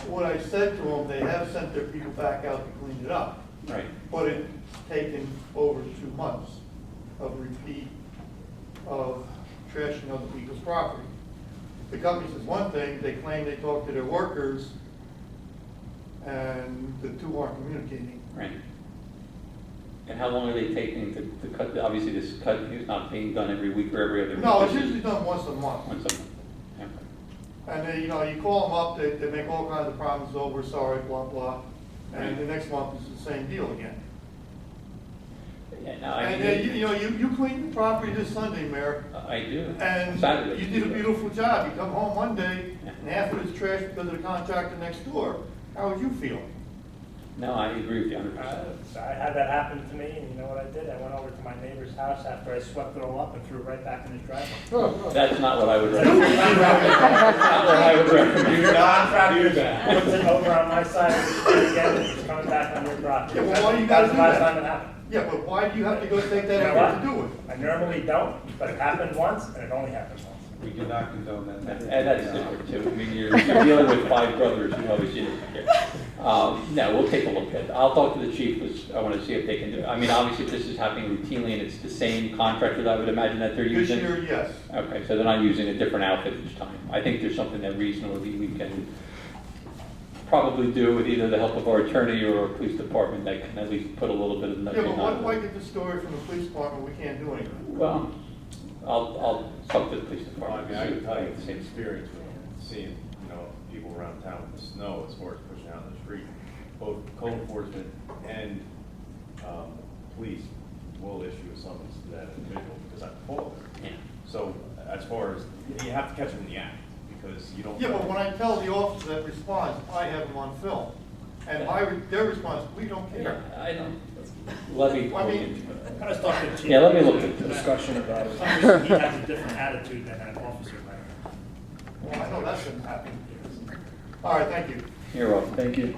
what I said to them, they have sent their people back out to clean it up. Right. But it's taken over 2 months of repeat of trashing other people's property. The company says one thing, they claim they talk to their workers, and the two aren't communicating. Right. And how long are they taking to cut, obviously this cut is not being done every week or every other week? No, it's usually done once a month. Once a month. Okay. And they, you call them up, they make all kinds of promises, oh, we're sorry, blah, blah. And the next month is the same deal again. Yeah, no, I And mean, you cleaned the property this Sunday, Mayor. I do. And Saturday. you did a beautiful job. You come home Monday, and half of it's trash because of the contractor next door. How would you feel? No, I agree with you 100%. So I had that happen to me, and you know what I did? I went over to my neighbor's house after I swept it all up and threw it right back in his driveway. That's not what I would recommend. That's not what I would recommend. Your contractor puts it over on my side of the street again, and it's coming back on your property. Yeah, well, why do you gotta That's do the last that? time it happened. Yeah, but why do you have to go take You that know effort to what? do it? I normally don't, but it happened once, and it only happened once. We do not condone that. And that's different too. I mean, you're dealing with five brothers who obviously didn't care. No, we'll take a look at it. I'll talk to the chief, because I want to see if they can do it. I mean, obviously, if this is happening routinely and it's the same contractor that I would imagine that they're This using. year, yes. Okay, so they're not using a different outfit each time. I think there's something that reasonably we can probably do with either the help of our attorney or our police department that can at least put a little bit of Yeah, nudging but on why it. get the story from the police department, we can't do anything? Well, I'll talk to the police Well, I department. mean, I can tell you the same experience with seeing, people around town with the snow as far as pushing out in the street. Both code enforcement and, police will issue a summons to that individual because I've called them. Yeah. So as far as, you have to catch them in the act because you don't. Yeah, but when I tell the officer that responds, I have them on film. And their response, we don't care. Yeah, I don't, let me look I mean, into it. I was talking to Chief. Yeah, let me look into it. Discussion about it. Obviously, he has a different attitude than an officer might. Well, I know that shouldn't happen. All right, thank you. You're welcome. Thank you.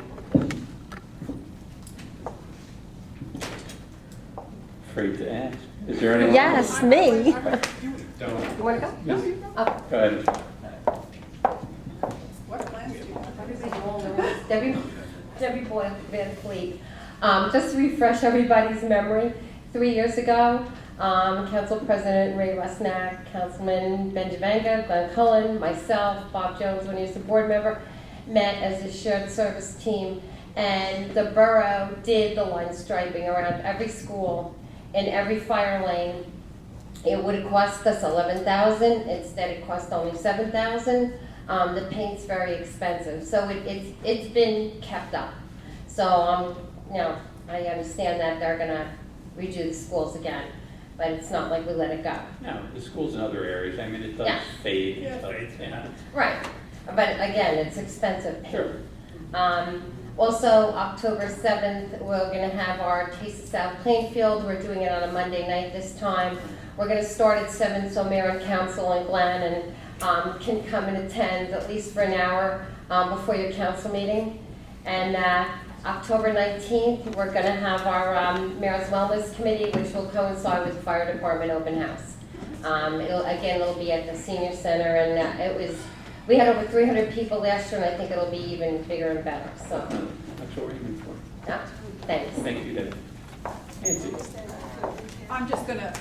Afraid to ask. Is there anyone? Yes, me. Don't. You want to go? Yes. Oh. Go ahead. Debbie Boyle, Van Fleet. Just to refresh everybody's memory, 3 years ago, Council President Ray Rusnak, Councilman Ben Javenga, Glenn Cullen, myself, Bob Jones, when he was a board member, met as a shared service team, and the borough did the line striping around every school in every fire lane. It would have cost us $11,000. Instead, it cost only $7,000. The paint's very expensive, so it's been kept up. So I understand that they're gonna redo the schools again, but it's not like we let it go. No, the schools in other areas, I mean, it does Yeah. fade and stuff. Yeah. Right, but again, it's expensive paint. Sure. Also, October 7th, we're gonna have our Taste of South Plainfield. We're doing it on a Monday night this time. We're gonna start at 7, so Mayor and Council and Glenn and can come and attend at least for an hour before your council meeting. And October 19th, we're gonna have our Mayor's Wellness Committee, which will coincide with the Fire Department open house. It'll be at the Senior Center, and we had over 300 people last year, and I think it'll be even bigger and better, so. That's what we're aiming for. Thanks. Thank you, David. Nancy. I'm just gonna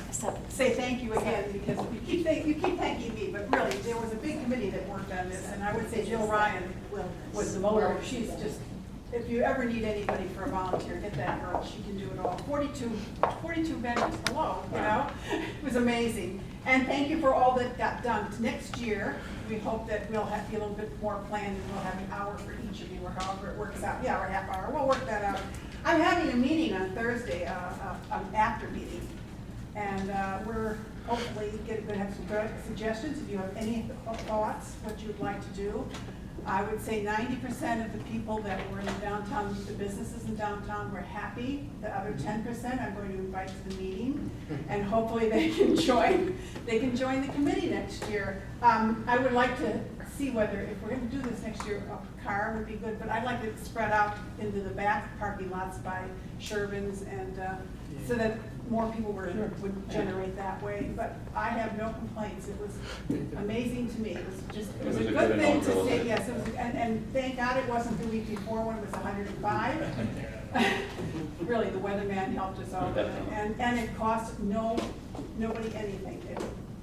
say thank you again, because you keep thanking me, but really, there was a big committee that worked on this, and I would say Jill Ryan was the motor. She's just if you ever need anybody for a volunteer, get that girl, she can do it all. 42 vendors, hello, you know? It was amazing. And thank you for all that got done. Next year, we hope that we'll have, be a little bit more planned, and we'll have an hour for each of you, or however it works out. Yeah, or a half hour, we'll work that out. I'm having a meeting on Thursday, an after meeting. And we're hopefully going to have some good suggestions. If you have any thoughts, what you'd like to do. I would say 90% of the people that were in the downtown, the businesses in downtown were happy. The other 10% I'm going to invite to the meeting, and hopefully they can join the committee next year. I would like to see whether, if we're going to do this next year, a car would be good, but I'd like it spread out into the back parking lots by Shervin's, and so that more people would generate that way. But I have no complaints. It was amazing to me. It was a good thing to say. Yes, it was, and thank God it wasn't the week before when it was 105. Really, the weatherman helped us out, and it cost nobody anything.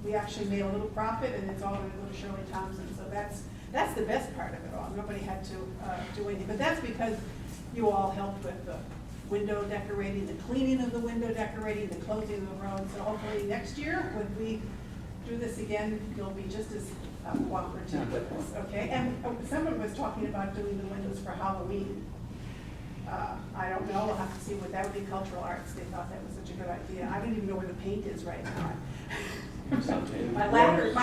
We actually made a little profit, and it's all going to go to Shirley Thompson. So that's the best part of it all. Nobody had to do anything, but that's because you all helped with the window decorating, the cleaning of the window decorating, the closing of the road. So hopefully next year, when we do this again, you'll be just as cooperative with us, okay? And someone was talking about doing the windows for Halloween. I don't know, we'll have to see what that would be, cultural arts. They thought that was such a good idea. I don't even know where the paint is right now. my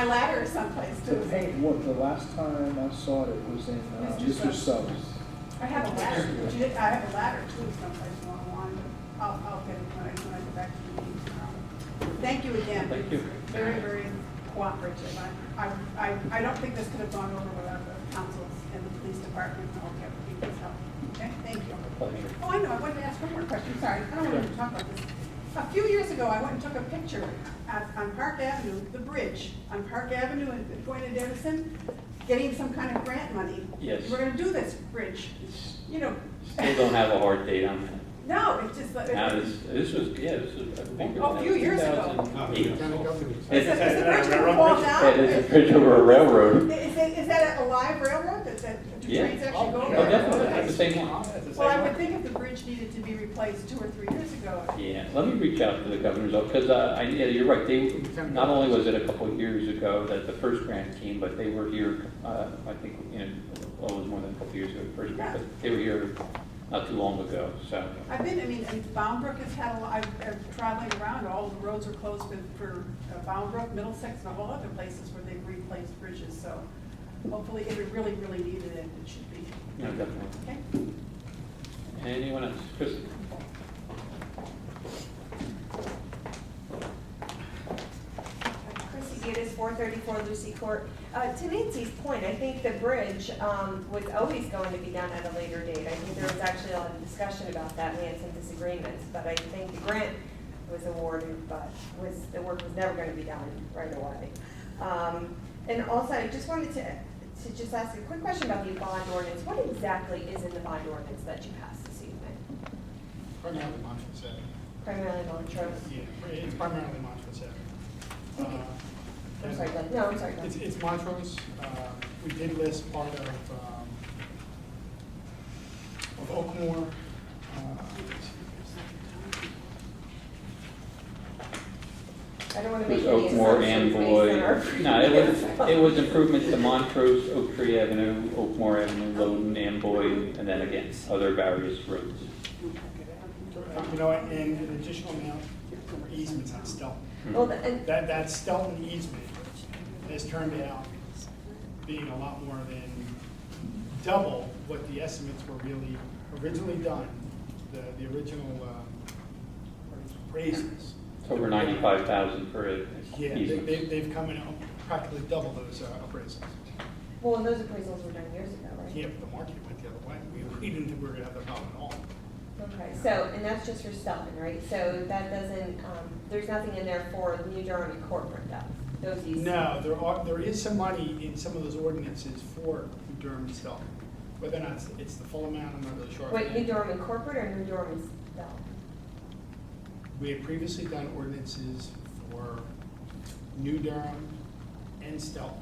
ladder is someplace too. The paint, the last time I saw it was in Mr. Stubbs. I have a ladder. I have a ladder too, someplace along the line, but I'll get it when I get back to the meeting tomorrow. Thank you again. Thank you. Very, very cooperative. I don't think this could have gone over without the councils and the police department and all the other people's help. Okay, thank you. Oh, I know, I wanted to ask one more question. Sorry, I don't want to talk about this. A few years ago, I went and took a picture on Park Avenue, the bridge on Park Avenue and going to Denison, getting some kind of grant money. Yes. We're going to do this bridge, you know. Still don't have a hard date on that. No, it's just like. Now, this was, I think it was A few years ago. 2008. Is the bridge going to fall down? It's a bridge over a railroad. Is that a live railroad? Do trains actually go over? Oh, definitely, that's the same one. Well, I would think if the bridge needed to be replaced 2 or 3 years ago. Yeah, let me reach out to the governor's office, because yeah, you're right, not only was it a couple of years ago that the first grant came, but they were here, I think, well, it was more than a couple of years ago, the first grant, but they were here not too long ago, so. I've been, and Boundbrook has had a lot, I'm traveling around, all the roads are closed for Boundbrook, Middlesex, and a whole other places where they've replaced bridges, so hopefully if it really, really needed it, it should be. Yeah, definitely. Okay. Anyone else? Chris? It is 434 Lucy Court. To Nancy's point, I think the bridge was always going to be done at a later date. I think there was actually a lot of discussion about that. We had some disagreements, but I think the grant was awarded, but the work was never going to be done right away. And also, I just wanted to just ask a quick question about the bond ordinance. What exactly is in the bond ordinance that you passed this evening? Primarily Montrose Avenue. Primarily Montrose? Yeah, it's primarily Montrose Avenue. I'm sorry, Glenn. No, I'm sorry, Glenn. It's Montrose. We did list part of Oakmore. I don't want to It was make any Oakmore and assumptions Boyd. based on our No, it was improvements to Montrose, Oak Tree Avenue, Oakmore Avenue, Loden, and Boyd, and then again, other various roads. You know, and an additional amount for easements on Stelton. Well, That Stelton easement has turned out being a lot more than double what the estimates were really originally done, the original raises. It's over 95,000 for it. Yeah, they've come in practically double those appraisals. Well, and those appraisals were done years ago, right? Yeah, but the market went the other way. We didn't think we were going to have that problem at all. Okay, so, and that's just for Stelton, right? So that doesn't, there's nothing in there for New Durham and corporate, though? Those east. No, there is some money in some of those ordinances for New Durham and Stelton. Whether or not it's the full amount, I'm not really sure. Wait, New Durham and corporate or New Durham and Stelton? We had previously done ordinances for New Durham and Stelton.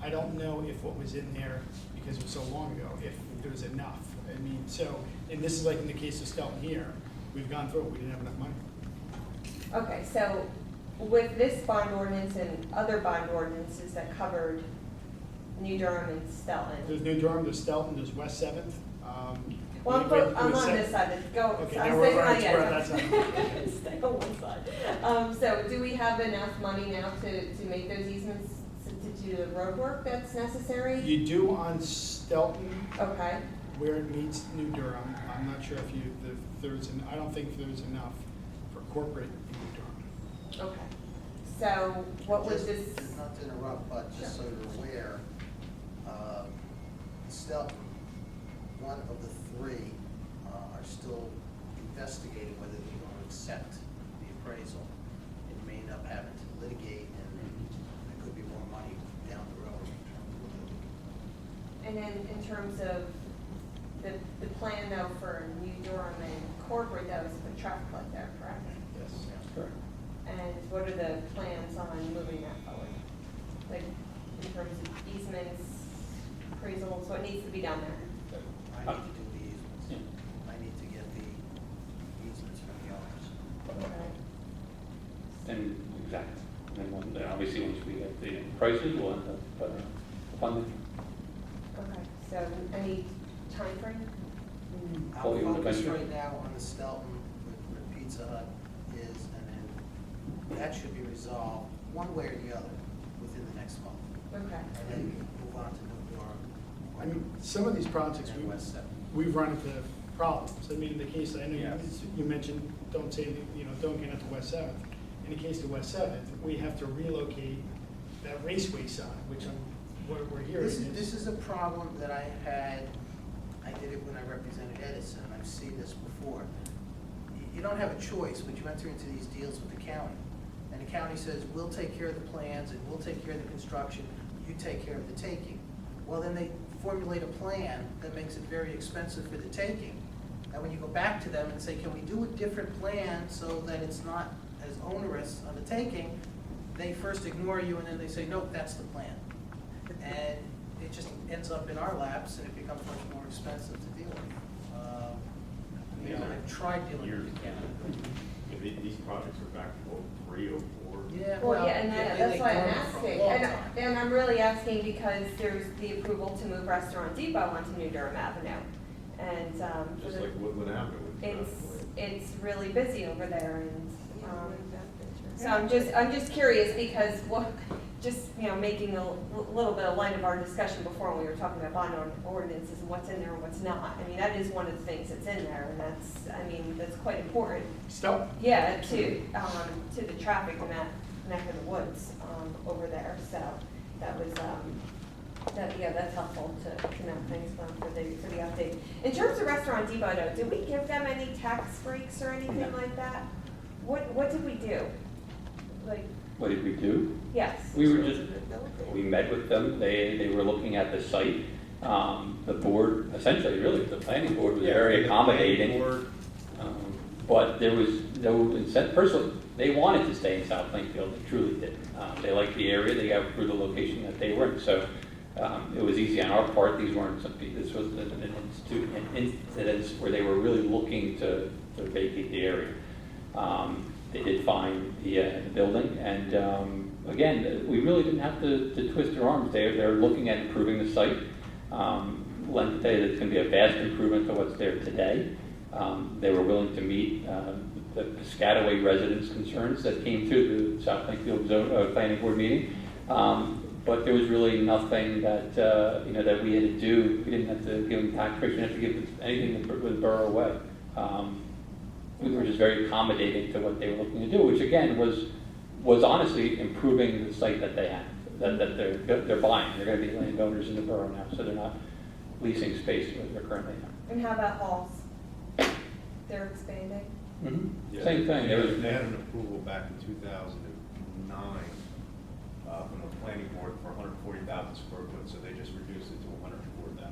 I don't know if what was in there, because it was so long ago, if there was enough. I mean, so, and this is like in the case of Stelton here, we've gone through it, we didn't have enough money. Okay, so with this bond ordinance and other bond ordinances that covered New Durham and Stelton. There's New Durham, there's Stelton, there's West Seventh. Well, I'm on this side, go, Okay, I'm now we're staying on, we're on that side. Stay on one side. So do we have enough money now to make those easements, to do the road work that's necessary? You do on Stelton, Okay, where it meets New Durham. I'm not sure if I don't think there's enough for corporate in New Durham. okay. So what was Just- this? Not to interrupt, but just so you're aware, Stelton, one of the three are still investigating whether they're going to accept the appraisal. It may end up having to litigate, and there could be more money down the road. And then in terms of the plan though for New Durham and corporate, that was to put traffic light there, correct? Yes. Correct. And what are the plans on moving that forward? Like in terms of easements, appraisals, what needs to be done there? I need to do the easements. I need to get the easements from the owners. Okay. And, exactly. And then obviously, once we get the prices, we'll end up funding. Okay, so any timeframe? Fully Our focus independent. right now on the Stelton, where Pizza Hut is, and then that should be resolved one way or the other within the next month. Okay. And then move on to New Durham. I mean, some of these projects, And West Seventh. we've run into problems. I mean, in the case, I know Yes. you mentioned, don't get into West Seventh. In the case of West Seventh, we have to relocate that raceway sign, which what we're hearing is. This is a problem that I had, I did it when I represented Edison, and I've seen this before. You don't have a choice when you enter into these deals with the county. And the county says, we'll take care of the plans, and we'll take care of the construction, you take care of the taking. Well, then they formulate a plan that makes it very expensive for the taking. And when you go back to them and say, can we do a different plan so that it's not as onerous on the taking, they first ignore you, and then they say, nope, that's the plan. And it just ends up in our laps, and it becomes much more expensive to deal with. I've tried dealing with the county. These projects are back to 03, 04. Yeah, Well, yeah, and that's they've why I'm gone for a asking. long time. And I'm really asking because there's the approval to move Restaurant Depot onto New Durham Avenue. And, for Just the- like Woodland Avenue. it's really busy over there and, so I'm just curious because making a little bit of light of our discussion before when we were talking about bond ordinances and what's in there and what's not. I mean, that is one of the things that's in there and that's quite important. Stop. Yeah, to the traffic in that neck of the woods, over there, so that was, that's helpful to know. Thanks, for the update. In terms of Restaurant Depot though, did we give them any tax breaks or anything like that? What did we do? Like, What did we do? yes. We met with them, they were looking at the site. The board, essentially, really, the planning board was very accommodating. But there was no incentive, personally, they wanted to stay in South Plainfield, they truly did. They liked the area, they got through the location that they were in, so it was easy on our part. This was an incident where they were really looking to vacate the area. They did find the building, and again, we really didn't have to twist their arms. They're looking at improving the site. Len can tell you that it's going to be a vast improvement to what's there today. They were willing to meet the Piscataway residents' concerns that came through the South Plainfield Planning Board meeting. But there was really nothing that that we had to do. We didn't have to give them tax breaks. We didn't have to give anything to the borough away. We were just very accommodating to what they were looking to do, which again was honestly improving the site that they have, that they're buying. They're going to be landowners in the borough now, so they're not leasing space where they're currently now. And how about halls? They're expanding? Yeah, Same thing. They had an approval back in 2009 from the planning board for 140,000 square foot, so they just reduced it to 104,000.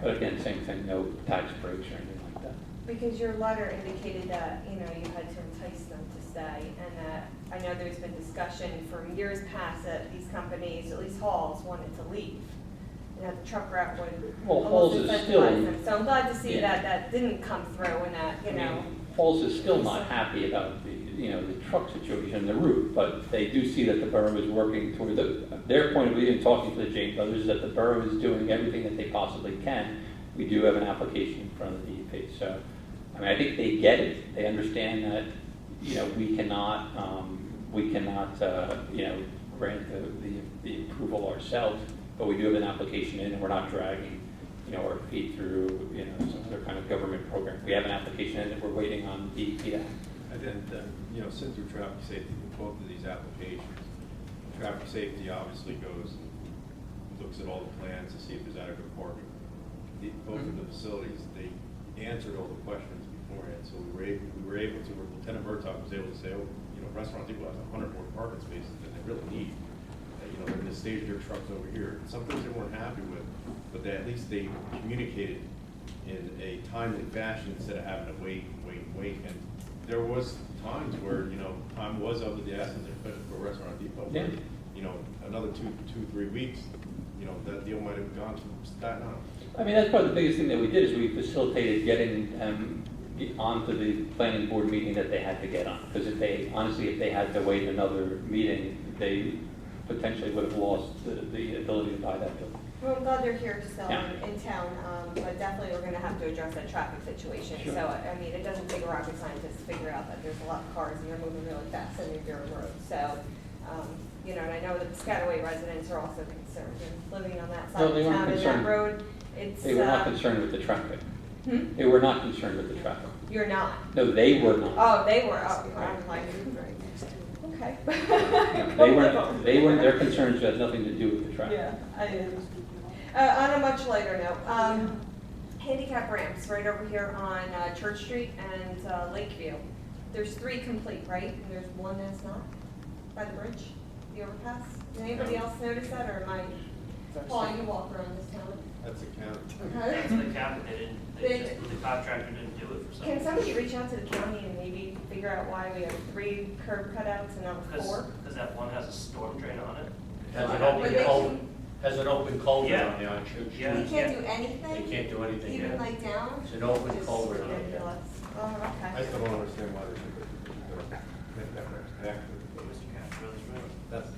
But again, same thing, no tax breaks or anything like that. Because your letter indicated that, you had to entice them to stay, and that, I know there's been discussion from years past that these companies, at least Halls, wanted to leave. you know, the truck route would Well, almost Halls is still- incentivize them. So I'm glad to see Yeah. that that didn't come through and that, you know. Halls is still not happy about the, the truck situation, the route, but they do see that the borough is working toward their point of view in talking to the James Brothers is that the borough is doing everything that they possibly can. We do have an application in front of the DEP, so, I mean, I think they get it. They understand that, we cannot, grant the approval ourselves, but we do have an application in, and we're not dragging, our feet through, some other kind of government program. We have an application in, and we're waiting on DEP to act. And then, sit through traffic safety with both of these applications. Traffic safety obviously goes and looks at all the plans to see if there's adequate parking. Both of the facilities, they answered all the questions beforehand, so we were able to, Lieutenant Murtaugh was able to say, Restaurant Depot has 100 more parking spaces than they really need. They're going to stage their trucks over here. Some things they weren't happy with, but at least they communicated in a timely fashion instead of having to wait. And there was times where, time was of the essence, especially for Restaurant Depot. Yeah. Where, another 2-3 weeks, that deal might have gone to Staten Island. I mean, that's probably the biggest thing that we did is we facilitated getting onto the planning board meeting that they had to get on. Because if they had to wait another meeting, they potentially would have lost the ability to buy that building. Well, I'm glad they're here to sell Yeah. in town, but definitely we're gonna have to address that traffic situation. Sure. So, I mean, it doesn't take a rocket scientist to figure out that there's a lot of cars and they're moving really fast on your dirt road. So, and I know that the Piscataway residents are also concerned and living on that side No, of they weren't town and that concerned. road, it's. They were not concerned with the traffic. Hmm? They were not concerned with the traffic. You're not? No, they were not. Oh, they were, oh, I'm like, okay. Their concerns had nothing to do with the traffic. Yeah, I did. On a much lighter note, handicap ramps right over here on Church Street and Lakeview. There's 3 complete, right? And there's 1 that's not by the bridge, the overpass. Did anybody else notice that, or am I, Paul, you walk around this town? That's a count. That's the county, the contractor didn't do it for some Can reason. somebody reach out to the county and maybe figure out why we have 3 curb cutouts and not 4? Because that one has a storm drain on it. Has an Were open they- culvert, has an open culvert Yeah. on the on Church Street. Yeah. We can't do anything? They can't do anything, Even yeah. like down? It's an open Just culvert on it. ridiculous. Oh, I okay. still don't understand why they should make that connect. Mr. Castro is right. That's,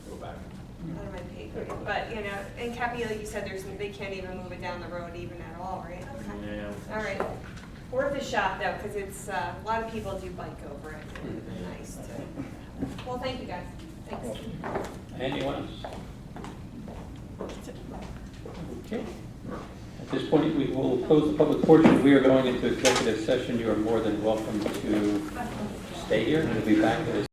go back. Out of my pay grade. But, and Cappy, like you said, they can't even move it down the road even at all, right? Okay. Yeah. All right. Worth a shot though, because it's, a lot of people do bike over it. It would be nice to. Well, thank you guys. Thanks. Anyone else? Okay. At this point, we will close the public portion. We are going into executive session. You are more than welcome to stay here. We'll be back at